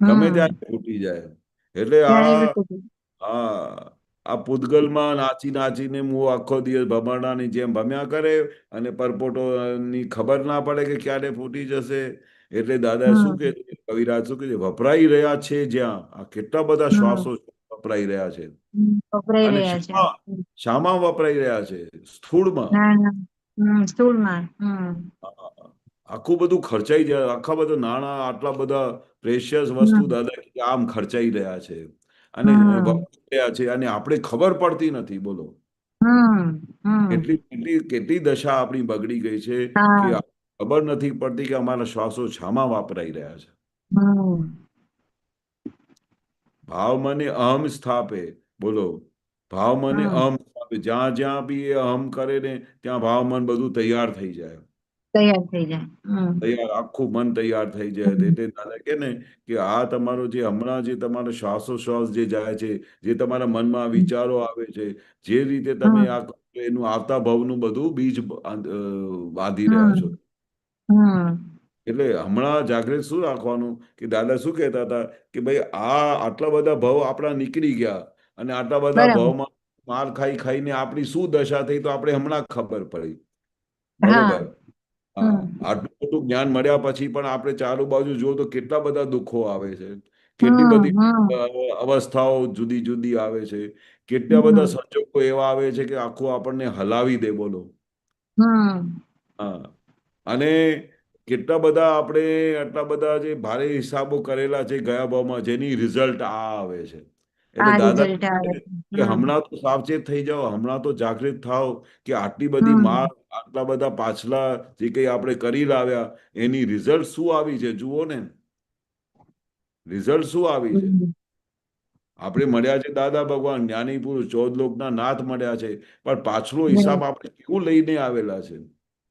ગમે હમ ત્યારે ફૂટી જાય. એટલે ક્યારે બી આ ફૂટી હા, આ પૂતગલમાં નાચી નાચીને હું આખો દિવસ ભમરડાની જેમ ભમ્યા કરે, અને પરપોટો ની ખબર ના પડે કે ક્યારે ફૂટી જશે. એટલે દાદા શું કે હમ કવિરાજ શું કે વપરાઈ રહ્યા છે જ્યાં, આ કેટલા બધા હમ શ્વાસો વપરાઈ રહ્યા છે. વપરાઈ અને રહ્યા છે શામાં વપરાઈ રહ્યા છે? સ્થૂળમાં. ના ના સ્થૂળમાં આખું બધું ખર્ચાઈ જાય, આખા બધા નાણાં, આટલા બધા પ્રેશિયસ વસ્તુ હમ દાદા કે આમ ખર્ચાઈ રહ્યા છે, અને હમ વપરાઈ રહ્યા છે, અને આપણે ખબર પડતી નથી. બોલો હમ કેટલી કેટલી કેટલી દશા આપણી બગડી ગઈ છે હા કે ખબર નથી પડતી કે અમારા શ્વાસો શામાં વાપરાઈ રહ્યા છે. હમ ભાવ મને અહમ સ્થાપે. બોલો, ભાવ મને હમ અહમ સ્થાપે. જ્યાં જ્યાં બી એ અહમ કરે ને ત્યાં ભાવ મન બધું તૈયાર થઈ જાય. તૈયાર થઈ જાય તૈયાર, આખું મન તૈયાર થઈ જાય. હમ એટલે દાદા કે ને કે આ તમારો જે હમણાં જે તમારો શ્વાસોશ્વાસ જે જાય છે, જે તમારા મનમાં વિચારો આવે છે, જે રીતે તમે હમ આ એનું આવતા ભવનું બધું બીજ બાંધી રહ્યા છો. હમ હમ એટલે હમણાં જાગૃત શું રાખવાનું કે દાદા શું કહેતા હતા કે ભાઈ આટલા બધા ભવ આપણા નીકળી ગયા, અને આટલા બધા બરાબર ભવમાં માર ખાઈ ખાઈને આપણી શું દશા થઈ તો આપણે હમણાં ખબર પડી. હા બરોબર. હા, હમ આટલું બધું જ્ઞાન મળ્યા પછી પણ આપણે ચારે બાજુ જો તો કેટલા બધા દુઃખો આવે છે, કેટલી બધી હમ અવસ્થાઓ જુદી જુદી આવે છે, કેટલા બધા હમ સંજોગો એવા આવે છે કે આખું આપણને હલાવી દે. બોલો. હમ હા, અને કેટલા બધા આપણે આટલા બધા જે ભારે હિસાબો કરેલા છે ગયા ભાવમાં, જેની રિઝલ્ટ આ આવે છે. એટલે આ દાદા રિઝલ્ટ આવે કે હમણાં તો સાવચેત થઈ જાઓ, હમણાં તો જાગૃત થાઓ કે આટલી બધી હમ માર, આટલા બધા પાછલા જે કંઈ આપણે કરી લાવ્યા એની રિઝલ્ટ શું આવી છે જુઓ ને. રિઝલ્ટ શું આવી છે? હમ. આપણે મળ્યા છે દાદા ભગવાન જ્ઞાની પુરુષ 14 લોકના નાથ મળ્યા છે, પણ પાછલો હમ. હિસાબ આપણે કેવું લઈને આવેલા છે?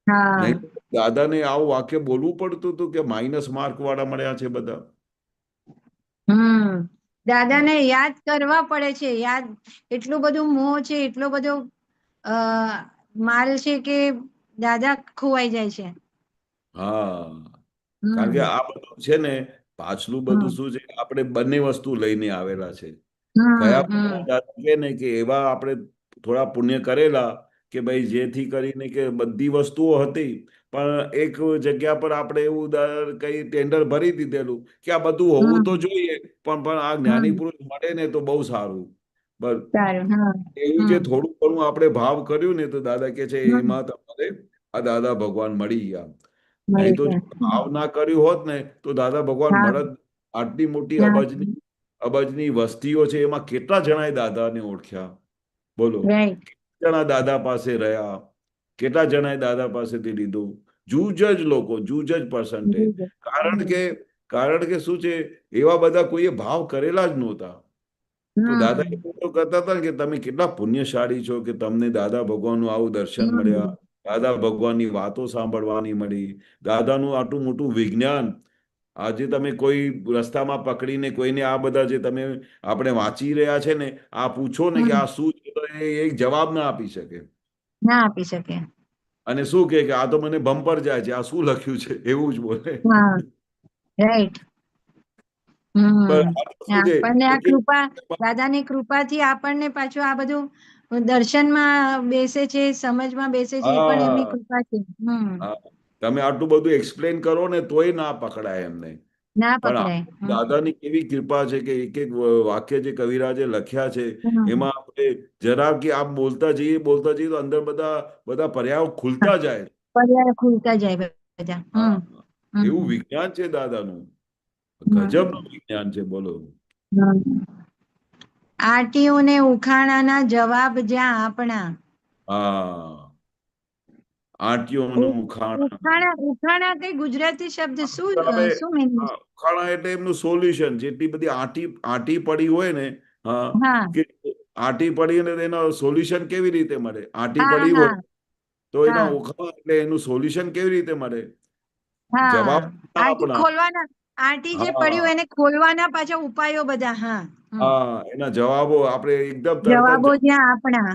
હા નહીં તો દાદાને આવું વાક્ય બોલવું પડતું હતું કે માઇનસ માર્ક વાળા મળ્યા છે બધા. દાદાને યાદ કરવા પડે છે. યાદ એટલું બધું મોહ છે, એટલો બધો માલ છે કે દાદા ખોવાઈ જાય છે. હા, કારણ કે હમ આ બધું છે ને, પાછલું બધું હમ શું છે, આપણે બંને વસ્તુ લઈને આવેલા છે. હમ કયા હમ દાદા કહે ને કે એવા આપણે થોડા પુણ્ય કરેલા કે ભાઈ જેથી કરીને કે બધી વસ્તુઓ હતી, પણ એક જગ્યા પર આપણે એવું કઈ ટેન્ડર ભરી દીધેલું કે આ બધું હોવું તો હમ જોઈએ, પણ આ જ્ઞાની હમ પુરુષ મળે ને તો બહુ સારું. બસ સારું. એવું જે હમ થોડું ઘણું આપણે ભાવ કર્યું ને, તો દાદા કે છે હમ એમાં તમારે આ દાદા ભગવાન મળી ગયા. મળે નહીં તો છે. જો ભાવ ના કર્યું હોત ને તો દાદા ભગવાન હા મળત. આટલી મોટી હા અબજની વસ્તીઓ છે, એમાં કેટલા જણાએ દાદાને ઓળખ્યા? બોલો. રાઈટ. કેટલા જણા દાદા પાસે રહ્યા? કેટલા જણાએ દાદા પાસેથી લીધું? જૂજ જ લોકો, જૂજ જ પર્સન્ટેજ. કારણ કે શું છે, એવા બધા કોઈએ ભાવ કરેલા જ નહોતા. તો દાદા એવું તો કહેતા હતા ને કે તમે કેટલા પુણ્યશાળી છો કે તમને દાદા ભગવાનનું આવું દર્શન મળ્યા, દાદા ભગવાનની વાતો સાંભળવાની મળી, દાદાનું આટલું મોટું વિજ્ઞાન. આજે તમે કોઈ રસ્તામાં પકડીને કોઈને આ બધા જે તમે આપણે વાંચી રહ્યા છે ને, આ પૂછો ને કે આ શું છે, તો એ એક જવાબ ના આપી શકે. ના આપી શકે. અને શું કે આ તો મને બમ્પર જાય છે, આ શું લખ્યું છે, એવું જ બોલે. હા રાઈટ. પણ આ તો શું છે, આપણને આ એક કૃપા, દાદાની કૃપાથી આપણને પાછું આ બધું દર્શનમાં બેસે છે, સમજમાં બેસે છે, એ પણ એમની હા કૃપા છે. હા, તમે આટલું બધું એક્સપ્લેન કરો ને તોય ના પકડાય એમને. ના પણ પકડાય. દાદાની કેવી કૃપા છે કે એક એક વાક્ય જે કવિરાજે લખ્યા છે, હમ એમાં આપણે જરા કે આપ બોલતા જઈએ તો અંદર બધા બધા પર્યાયો ખુલતા જાય. પર્યાય ખુલતા જાય બધા. હા, એવું હમ વિજ્ઞાન છે દાદાનું. હમ ગજબનું વિજ્ઞાન છે, બોલો. હમ. આરટીઓને ઉખાણાના જવાબ જ્યાં આપણા. હા, આંટીઓનું ઉખાણા. ઉખાણા કઈ ગુજરાતી શબ્દ હવે શું meaning? ઉખાણા એટલે એમનું સોલ્યુશન. જેટલી બધી આંટી પડી હોય ને, હા, હા કે આંટી પડી ને એનો સોલ્યુશન કેવી રીતે મળે? આંટી હા પડી હોય હા તો એના હા ઉખાણા એટલે એનું સોલ્યુશન કેવી રીતે મળે? હા. જવાબ આંટી આપણા. ખોલવાના, આંટી જે પડ્યું હા એને ખોલવાના પાછા ઉપાયો બધા. હા, એના જવાબો આપણે એકદમ તરત જવાબો જ. જ્યાં આપણા.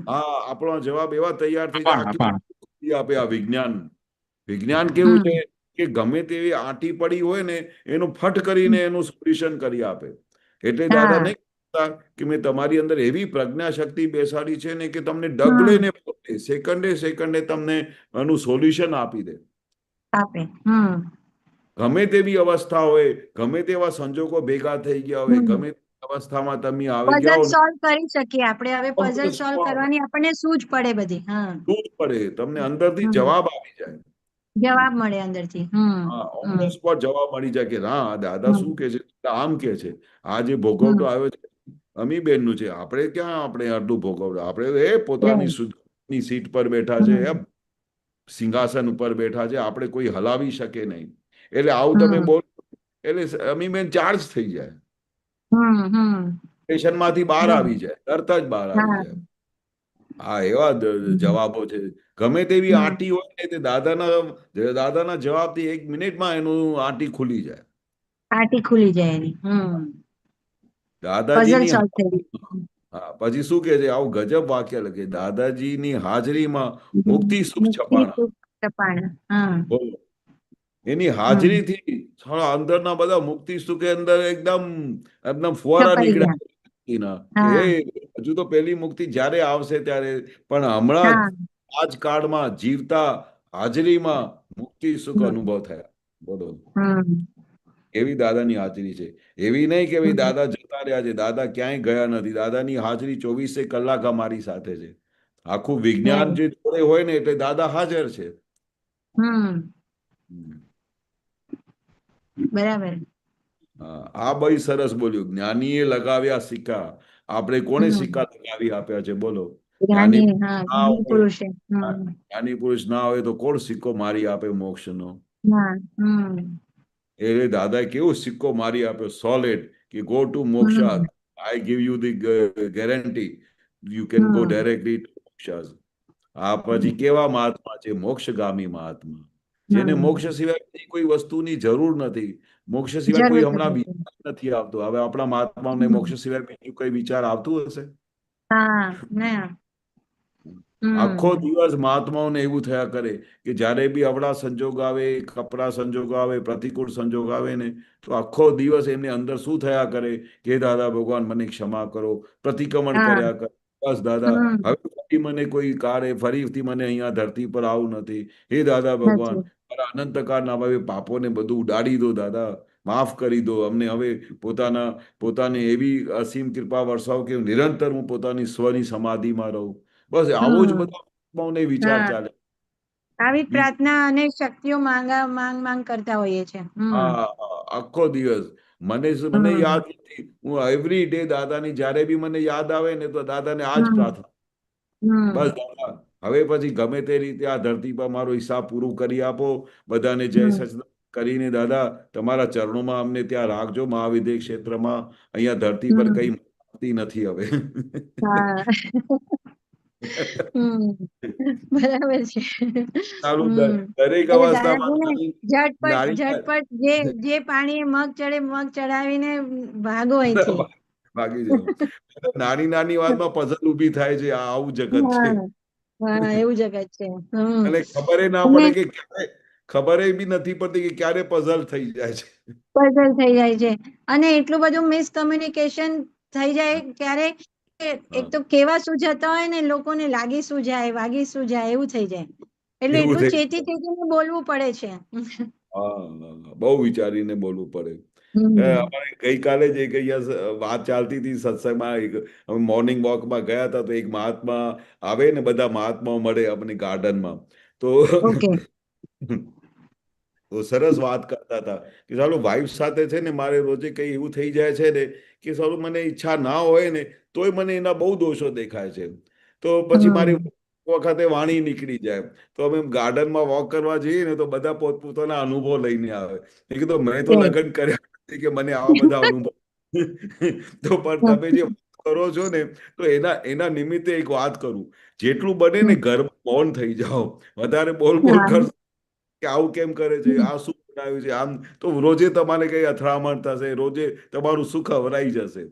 હા, આપણો જવાબ એવા તૈયાર થઈ જાય. અપાણ અપાણ આખી આપે આ વિજ્ઞાન. વિજ્ઞાન કેવું હમ છે કે ગમે તેવી આંટી પડી હોય ને, એનું ફટ કરીને એનું સોલ્યુશન કરી આપે. એટલે દાદા હા નહીં કહેતા કે મેં તમારી અંદર એવી પ્રજ્ઞા શક્તિ બેસાડી છે ને કે તમને ડગલે હમ ને પગલે, સેકન્ડે તમને એનું સોલ્યુશન આપી દે. આપે. ગમે તેવી અવસ્થા હોય, ગમે તેવા સંજોગો ભેગા થઈ ગયા હોય, ગમે તેવી અવસ્થામાં તમે આવી પઝલ જાઓ ને, સોલ્વ કરી શકીએ આપણે. હવે on the puzzle solve spot કરવાની આપણને સૂઝ પડે બધી. દૂર પડે, તમને અંદરથી હમ જવાબ આવી જાય. જવાબ મળે અંદરથી. હા, ઓન ધ સ્પોટ જવાબ મળી જાય કે હા, દાદા હમ શું કે છે, આમ કે છે. આ જે હમ ભોગવટો આવ્યો છે અમીબેન નું છે. આપણે ક્યાં આપણે આટલું ભોગવટો? આપણે એ પોતાની right. સુધની સીટ પર બેઠા છે, હમ સિંહાસન ઉપર બેઠા છે, આપણે કોઈ હલાવી શકે નહીં. એટલે આવું તમે હમ બોલો એટલે અમીબેન ચાર્જ થઈ જાય, હમ સ્ટેશનમાંથી બહાર right. આવી જાય, તરત જ બહાર આવી હા જાય. હા, એવા હમ જવાબો છે. ગમે તેવી હમ. આંટી હોય ને, તે દાદાના જવાબથી 1 મિનિટમાં એનું આંટી ખુલી જાય. પાટી ખુલી જાય એની. પઝલ દાદાજીની સોલ્વ થઈ ગઈ. હા, પછી શું કે છે, આવું ગજબ વાક્ય લખે, દાદાજીની હાજરીમાં મુક્તિ સુખ મુક્તિ છપાણા. સુખ ટપાણા. બોલો. એની હમ હાજરીથી સાલા અંદરના બધા મુક્તિ સુખે અંદર એકદમ એકદમ ફુવારા છપાઈ ગયા. નીકળ્યા મુક્તિના કે હા હજુ તો પહેલી મુક્તિ જ્યારે આવશે ત્યારે, પણ હમણાં હા જ આ જ કાળમાં જીવતા હાજરીમાં મુક્તિ સુખ હમ અનુભવ થયા. બોલો. હમ એવી દાદાની હાજરી છે. એવી નહીં કે ભાઈ હમ દાદા જતા રહ્યા છે, દાદા ક્યાંય ગયા નથી. દાદાની હાજરી 24 કલાક અમારી સાથે છે. આખું વિજ્ઞાન right. જે જોડે હોય ને, એટલે દાદા હાજર છે. હમ હમ. બરાબર. હા, આ બહુ સરસ બોલ્યું. જ્ઞાનીએ લગાવ્યા સિક્કા. આપણે કોને હમ સિક્કા લગાવી આપ્યા છે? બોલો. જ્ઞાની જ્ઞાની, હા ના જ્ઞાની હોય, પુરુષે. જ્ઞાની પુરુષ ના હોય તો કોણ સિક્કો મારી આપે મોક્ષનો? ના. એટલે દાદાએ કેવો સિક્કો મારી આપ્યો સોલિડ કે go to moksha, I give you the guarantee, you can go directly to moksha. આ પછી કેવા મહાત્મા છે? મોક્ષગામી મહાત્મા, જેને મોક્ષ સિવાય બીજી કોઈ વસ્તુની જરૂર નથી. મોક્ષ સિવાય કોઈ હમણાં વિચાર નથી આવતો. હવે આપણા મહાત્માઓને મોક્ષ સિવાય બીજું કોઈ વિચાર આવતું હશે? હા ના આખો દિવસ મહાત્માઓને એવું થયા કરે કે જ્યારે બી અવળા સંજોગ આવે, કપરા સંજોગ આવે, પ્રતિકૂળ સંજોગ આવે ને, તો આખો દિવસ એમને અંદર શું થયા કરે કે દાદા ભગવાન મને ક્ષમા કરો, પ્રતિક્રમણ કર્યા કરે. બસ દાદા, હવે ફરી મને કોઈ કાળે ફરીથી મને અહીંયા ધરતી પર આવું નથી. હે દાદા ભગવાન, મારા અનંતકાળના હવે પાપોને બધું ઉડાડી દો દાદા, માફ કરી દો અમને. હવે પોતાની એવી અસીમ કૃપા વરસાવો કે નિરંતર હું પોતાની સ્વની સમાધિમાં રહું. બસ આવો જ બધા આત્માઓને વિચાર ચાલે. આવી પ્રાર્થના અને શક્તિઓ માંગ કરતા હોઈએ છે. હા, આખો દિવસ મને યાદ નથી, હું એવરી ડે દાદાની જ્યારે બી મને યાદ આવે ને તો દાદાને આ જ પ્રાર્થના, બસ દાદા હવે પછી ગમે તે રીતે આ ધરતી પર મારો હિસાબ પૂરું કરી આપો. બધાને જય સચિદાનંદ કરીને દાદા તમારા ચરણોમાં અમને ત્યાં રાખજો. મહાવિદ્ય ક્ષેત્રમાં અહીંયા ધરતી પર કઈ મળતી નથી હવે. બરાબર છે. દરેક એટલે અવસ્થામાં ઝટપટ જે પાણી મગ ચડાવીને ભાગો અહીંથી. ભાગી જાઓ. નાની વાતમાં પઝલ ઊભી થાય છે. આવું જગત છે. એવું જગત છે. અને ખબર ના પડે કે ખબર બી નથી પડતી કે ક્યારે પઝલ થઈ જાય છે. પઝલ થઈ જાય છે અને એટલું બધું મિસકમ્યુનિકેશન થઈ જાય ક્યારે, એક તો કેવા શું જતા હોય ને લોકોને લાગી શું જાય, વાગી શું જાય એવું થઈ જાય. એટલે એટલું ચેતીને બોલવું પડે છે. બહુ વિચારીને બોલવું પડે. અમારે ગઈકાલે જ એક અહીંયા વાત ચાલતી હતી સત્સંગમાં, મોર્નિંગ વોકમાં ગયા હતા તો એક મહાત્મા આવે ને, બધા મહાત્માઓ મળે આપણે ગાર્ડનમાં, તો સરસ વાત કરતા હતા કે ચાલો વાઈફ સાથે છે ને મારે રોજે કઈ એવું થઈ જાય છે ને કે સારું મને ઈચ્છા ના હોય ને તોય મને એના બહુ દોષો દેખાય છે. તો પછી મારી વખતે વાણી નીકળી જાય. તો અમે ગાર્ડનમાં વોક કરવા જઈએ ને તો બધા પોતપોતાના અનુભવ લઈને આવે. મેં કીધું મેં તો લગ્ન કર્યા નથી કે મને આવા બધા અનુભવ. તો પણ તમે જે કરો છો ને તો એના નિમિત્તે એક વાત કરું, જેટલું બને ને ઘરમાં મૌન થઈ જાઓ. વધારે બોલ કરશો કે આવું કેમ કરે છે, આ શું બનાવ્યું છે, આમ તો રોજે તમારે કઈ અથડામણ થશે, રોજે તમારું સુખ હવરાઈ જશે.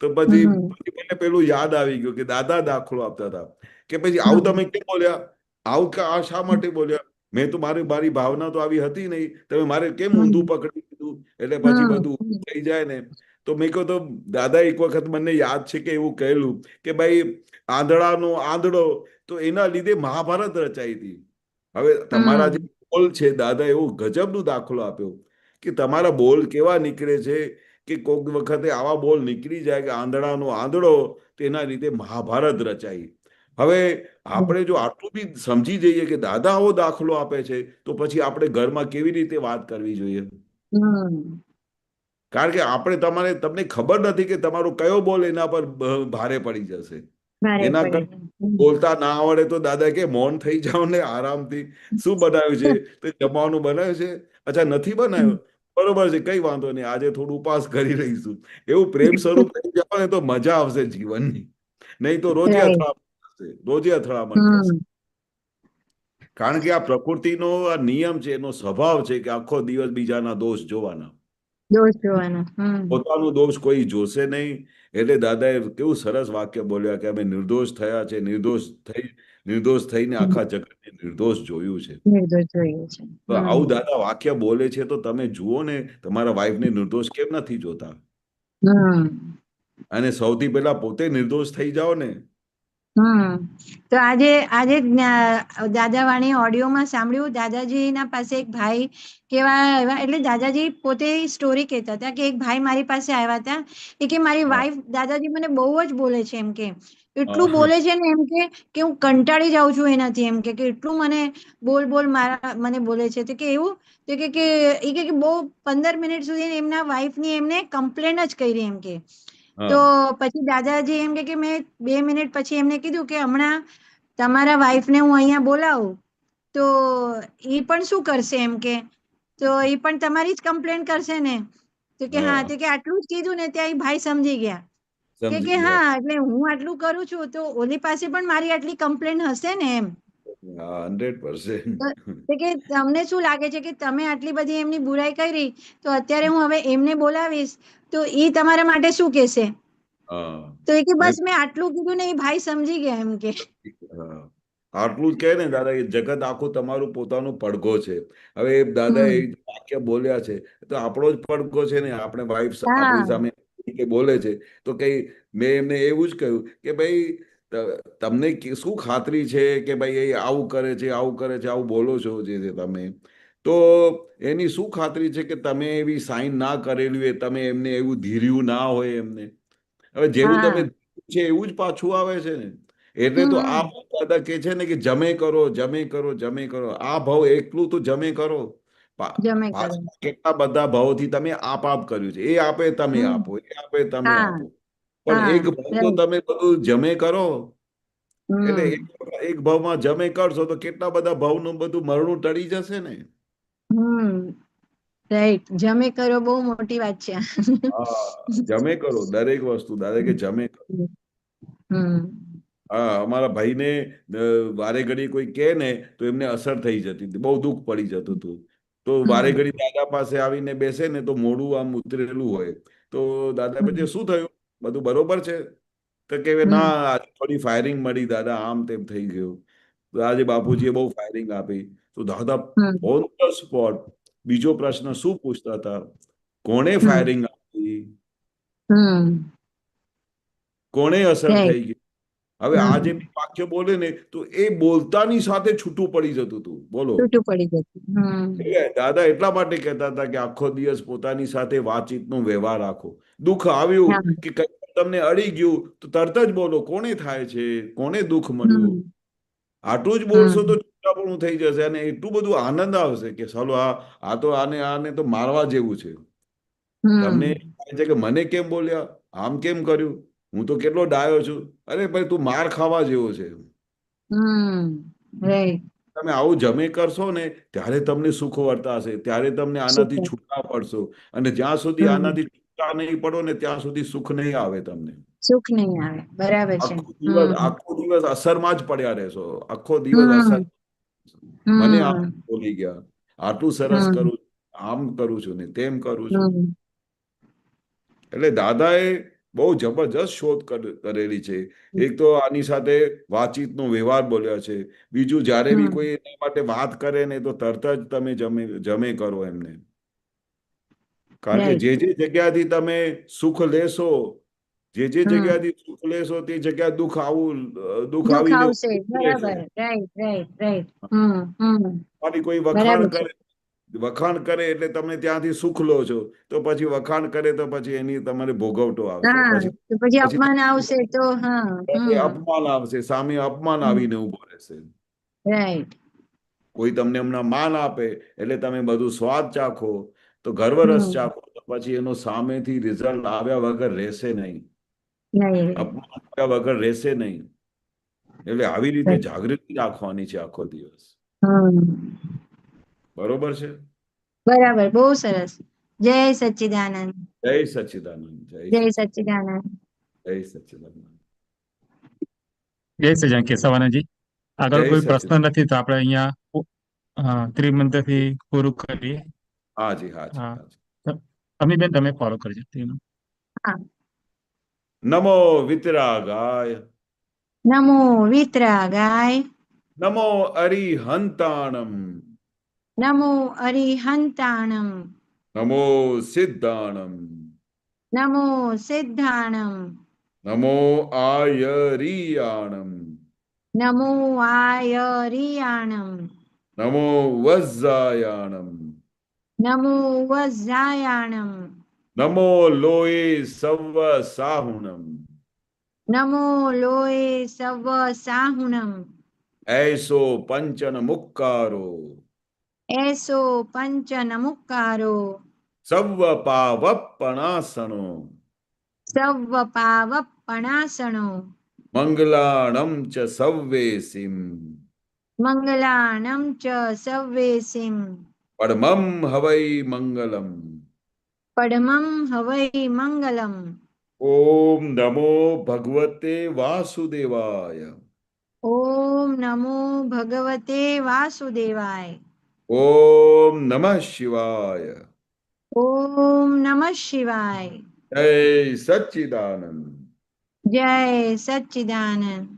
તો પછી મને પેલું યાદ આવી ગયું કે દાદા દાખલો આપતા હતા કે પછી આવું તમે કેમ બોલ્યા, આવું આ શા માટે બોલ્યા, મેં તો મારી ભાવના તો આવી હતી નહીં, તમે મારે કેમ ઊંધું પકડી દીધું. એટલે પછી બધું થઈ જાય ને. તો મેં કહ્યું તો દાદા એક વખત મને યાદ છે કે એવું કહેલું કે ભાઈ આંધળાનો આંધળો, તો એના લીધે મહાભારત રચાઈ હતી. હવે તમારા જે બોલ છે, દાદા એવો ગજબનો દાખલો આપ્યો કે તમારા બોલ કેવા નીકળે છે કે કોઈક વખતે આવા બોલ નીકળી જાય કે આંધળાનો આંધળો, તેના લીધે મહાભારત રચાઈ. હવે આપણે જો આટલું બી સમજી જઈએ કે દાદા આવો દાખલો આપે છે તો પછી આપણે ઘરમાં કેવી રીતે વાત કરવી જોઈએ. કારણ કે તમને ખબર નથી કે તમારો કયો બોલ એના પર ભારે પડી જશે. એના બોલતા ના આવડે તો દાદા કે મૌન થઈ જાઓ ને આરામથી. શું બનાવ્યું છે? તો જમવાનું બનાવ્યું છે? અચ્છા નથી બનાવ્યું, બરોબર છે, કઈ વાંધો નહીં, આજે થોડું ઉપાસ કરી રહીશું. એવું પ્રેમ સ્વરૂપ થઈ જાવ ને તો મજા આવશે જીવનની. નહીં તો રોજે અથડામણ થશે. કારણ કે આ પ્રકૃતિનો આ નિયમ છે, એનો સ્વભાવ છે કે આખો દિવસ બીજાના દોષ જોવાના. પોતાનો દોષ કોઈ જોશે નહીં. એટલે દાદાએ કેવું સરસ વાક્ય બોલ્યા કે અમે નિર્દોષ થયા છે, નિર્દોષ થઈને આખા જગતને નિર્દોષ જોયું છે. તો આવું દાદા વાક્ય બોલે છે તો તમે જુઓ ને તમારા વાઈફને નિર્દોષ કેમ નથી જોતા. અને સૌથી પહેલા પોતે નિર્દોષ થઈ જાઓ ને. તો આજે દાદા વાણી ઓડિયોમાં સાંભળ્યું, દાદાજીના પાસે એક ભાઈ કેવા, એટલે દાદાજી પોતે સ્ટોરી કહેતા હતા કે એક ભાઈ મારી પાસે આવ્યા હતા એ કે મારી વાઈફ દાદાજી મને બહુ જ બોલે છે, એમ કે એટલું બોલે છે ને એમ કે હું કંટાળી જાઉં છું એનાથી, એમ કે એટલું મને મને બોલે છે. તો કે એવું તો કે બહુ 15 મિનિટ સુધી એમના વાઈફની એમને કમ્પ્લેન જ કરી, એમ કે. તો પછી દાદાજી એમ કે મેં 2 મિનિટ પછી એમને કીધું કે હમણાં તમારા વાઈફને હું અહીંયા બોલાવું તો એ પણ શું કરશે, એમ કે તો એ પણ તમારી જ કમ્પ્લેન કરશે ને? તો કે હા, હા તો કે આટલું જ કીધું ને ત્યાં ઈ ભાઈ સમજી ગયા સમજી કે ગયા. હા, એટલે હું આટલું કરું છું તો ઓલી પાસે પણ મારી આટલી કમ્પ્લેન હશે ને એમ. હા 100%. તો કે તમને શું લાગે છે કે તમે આટલી બધી એમની બુરાઈ કરી, તો અત્યારે હું હવે એમને બોલાવીશ તો ઈ તમારા માટે શું કહેશે? હા તો એ કે ને બસ મેં આટલું કીધું ને એ ભાઈ સમજી ગયા એમ કે. હા આટલું જ કહે ને દાદા, એ જગત આખું તમારું પોતાનું પડઘો છે. હવે એ દાદા એ હમ વાક્ય બોલ્યા છે તો આપણો જ પડઘો છે ને. આપણે વાઈફ હા આપણી સામે કે બોલે છે તો કઈ મેં એમને એવું જ કહ્યું કે ભાઈ તમને શું ખાતરી છે કે ભાઈ એ આવું કરે છે, આવું કરે છે, આવું બોલો છો જે તમે, તો એની શું ખાતરી છે કે તમે એવી સાઈન ના કરેલી હોય, તમે એમને એવું ધીર્યું ના હોય એમને. હવે જેવું હા તમે છે એવું જ પાછું આવે છે ને. એટલે તો આ હમ દાદા કે છે ને કે જમે કરો, જમે કરો, જમે કરો. આ ભાવ એકલું તો જમે કરો. જમે કરો. પાછળ કેટલા બધા ભાવથી તમે આપ કર્યું છે. એ આપે તમે હમ આપો, એ આપે તમે હા આપો. પણ હા એક ભાવ તો right. તમે બધું જમે કરો. એટલે હમ એક ભાવમાં જમે કરશો તો કેટલા બધા ભાવનું બધું મરણું ટળી જશે ને. રાઈટ, જમે કરો બહુ મોટી વાત છે. હા જમે કરો દરેક વસ્તુ, દરેકે જમે કરો. હમ હા અમારા ભાઈને વારે ઘડી કોઈ કહે ને તો એમને અસર થઈ જતી હતી, બહુ દુઃખ પડી જતું હતું. તો વારે હમ ઘડી દાદા પાસે આવીને બેસે ને તો મોઢું આમ ઉતરેલું હોય. તો દાદા પછી શું થયું, બધું બરોબર છે? તો કે ના હમ આજે થોડી ફાયરિંગ મળી દાદા, આમ તેમ થઈ ગયું. તો આજે બાપુજીએ બહુ ફાયરિંગ આપી. તો દાદા હમ ઓન ધ સ્પોટ બીજો પ્રશ્ન શું પૂછતા હતા? કોણે હમ ફાયરિંગ આપી? હમ કોણે અસર right. થઈ ગઈ? હવે આ જે હમ વાક્ય બોલે ને તો એ બોલતાની સાથે છૂટું પડી જતું હતું. બોલો. છૂટું પડી જતું. એટલે દાદા એટલા માટે કહેતા હતા કે આખો દિવસ પોતાની સાથે વાતચીતનો વ્યવહાર રાખો. દુઃખ આવ્યું હા કે કંઈ તમને અડી ગયું તો તરત જ બોલો, કોને થાય છે, કોને દુઃખ મળ્યું. હમ આટલું જ બોલશો તો હમ છૂટાપણું થઈ જશે અને એટલું બધું આનંદ આવશે કે ચાલો આ તો આને તો મારવા જેવું છે. તમને હમ થાય છે કે મને કેમ બોલ્યા, આમ કેમ કર્યું, હું તો કેટલો ડાયો છું. અરે ભાઈ તું માર ખાવા જેવો છે. રાઈટ. તમે આવું જમે કરશો ને ત્યારે તમને સુખ વર્તાશે, ત્યારે તમને આનાથી સુપર. છૂટા પડશો. અને જ્યાં સુધી હમ આનાથી છૂટા નહીં પડો ને ત્યાં સુધી સુખ નહીં આવે તમને. સુખ નહીં આવે, બરાબર છે. આખો દિવસ અસરમાં જ પડ્યા રહેશો. આખો દિવસ અસર. હમ મને આ હમ બોલી ગયા, આટલું સરસ હમ કરું, આમ કરું છું ને તેમ કરું છું. હમ એટલે દાદાએ બહુ જબરજસ્ત શોધ કરેલી છે. એક તો આની સાથે વાતચીતનો વ્યવહાર બોલ્યા છે. બીજું જ્યારે બી હમ કોઈ એના માટે વાત કરે ને તો તરત જ તમે જમે કરો એમને. કારણ કે રાઈટ. જે જગ્યાથી તમે સુખ લેશો, જે હમ જગ્યાથી સુખ લેશો તે જગ્યા દુઃખ દુઃખ આવીને આવશે, ઉભું રહેશે. બરાબર. Right right right. હમ તમારી કોઈ બરાબર છે. વખાણ કરે એટલે તમે ત્યાંથી સુખ લો છો. તો પછી વખાણ કરે તો પછી એની તમારે ભોગવટો આવશે. હા, પછી તો પછી પછી અપમાન આવશે તો હા. અપમાન આવશે, સામે અપમાન આવીને ઉભો રહેશે. રાઈટ. કોઈ તમને હમણાં માન આપે એટલે તમે બધું સ્વાદ ચાખો, તો ગર્વ રસ હમ ચાખો, તો પછી એનો સામેથી રિઝલ્ટ આવ્યા વગર રહેશે નહીં. નહીં. અપમાન આવ્યા વગર રહેશે નહીં. એટલે આવી રીતે જાગૃતિ રાખવાની છે આખો દિવસ. હમ બરોબર છે? બરાબર, બહુ સરસ. જય સચ્ચિદાનંદ. જય સચ્ચિદાનંદ. જય સચ્ચિદાનંદ. જય સચ્ચિદાનંદ. જય સજાન કેશવાનંદજી. આગળ જય કોઈ પ્રશ્ન સચ્ચિદાનંદ. નથી તો આપણે અહીંયા ત્રિમંત્રથી પૂરું કરીએ. હાજી હાજી હા, હાજી. અમીબેન તમે ફોલો કરજો. હા. નમો વિતરાગાય. નમો વિતરાગાય. નમો અરિહંતાણમ. નમો અરિહંતાણમ. નમો સિદ્ધાણમ. નમો સિદ્ધાણમ. નમો આયરિયાણમ. નમો આયરિયાણમ. નમો વજ્જાયાણમ. નમો વજ્જાયાણમ. નમો લોય સવ સાહુણમ. નમો લોય સવ સાહુણમ. એસો પંચન મુક્કારો. એસો પંચન મુક્કારો. સવ પાવપણાસણો. સવ પાવપણાસણો. મંગલાણમ ચ સવ્વેસિમ. મંગલાણં ચ સવ્વેસિમ. परमं हवै मंगलम। परमं हवै मंगलम। ओम नमो भगवते वासुदेवाय। ओम नमो भगवते वासुदेवाय। ओम नमः शिवाय। ओम नमः शिवाय। जय सच्चिदानंद। जय सच्चिदानंद।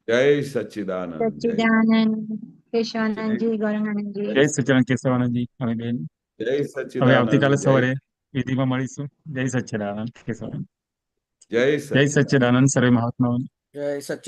जय सच्चिदानंद। जय सच्चिदानंद કેશવાનંદ जय જી ગૌરાંગાનંદ જી જય સચ્ચિદાનંદ કેશવાનંદજી. હવે બેન, जय હવે सच्चिदानंद। આવતીકાલે जय સવારે વિધિમાં મળીશું. જય સચ્ચિદાનંદ કેશવાનંદ. जय જય सच्चिदानंद। સચ્ચિદાનંદ સર્વે મહાત્માઓને. જય સચ્ચિદાનંદ.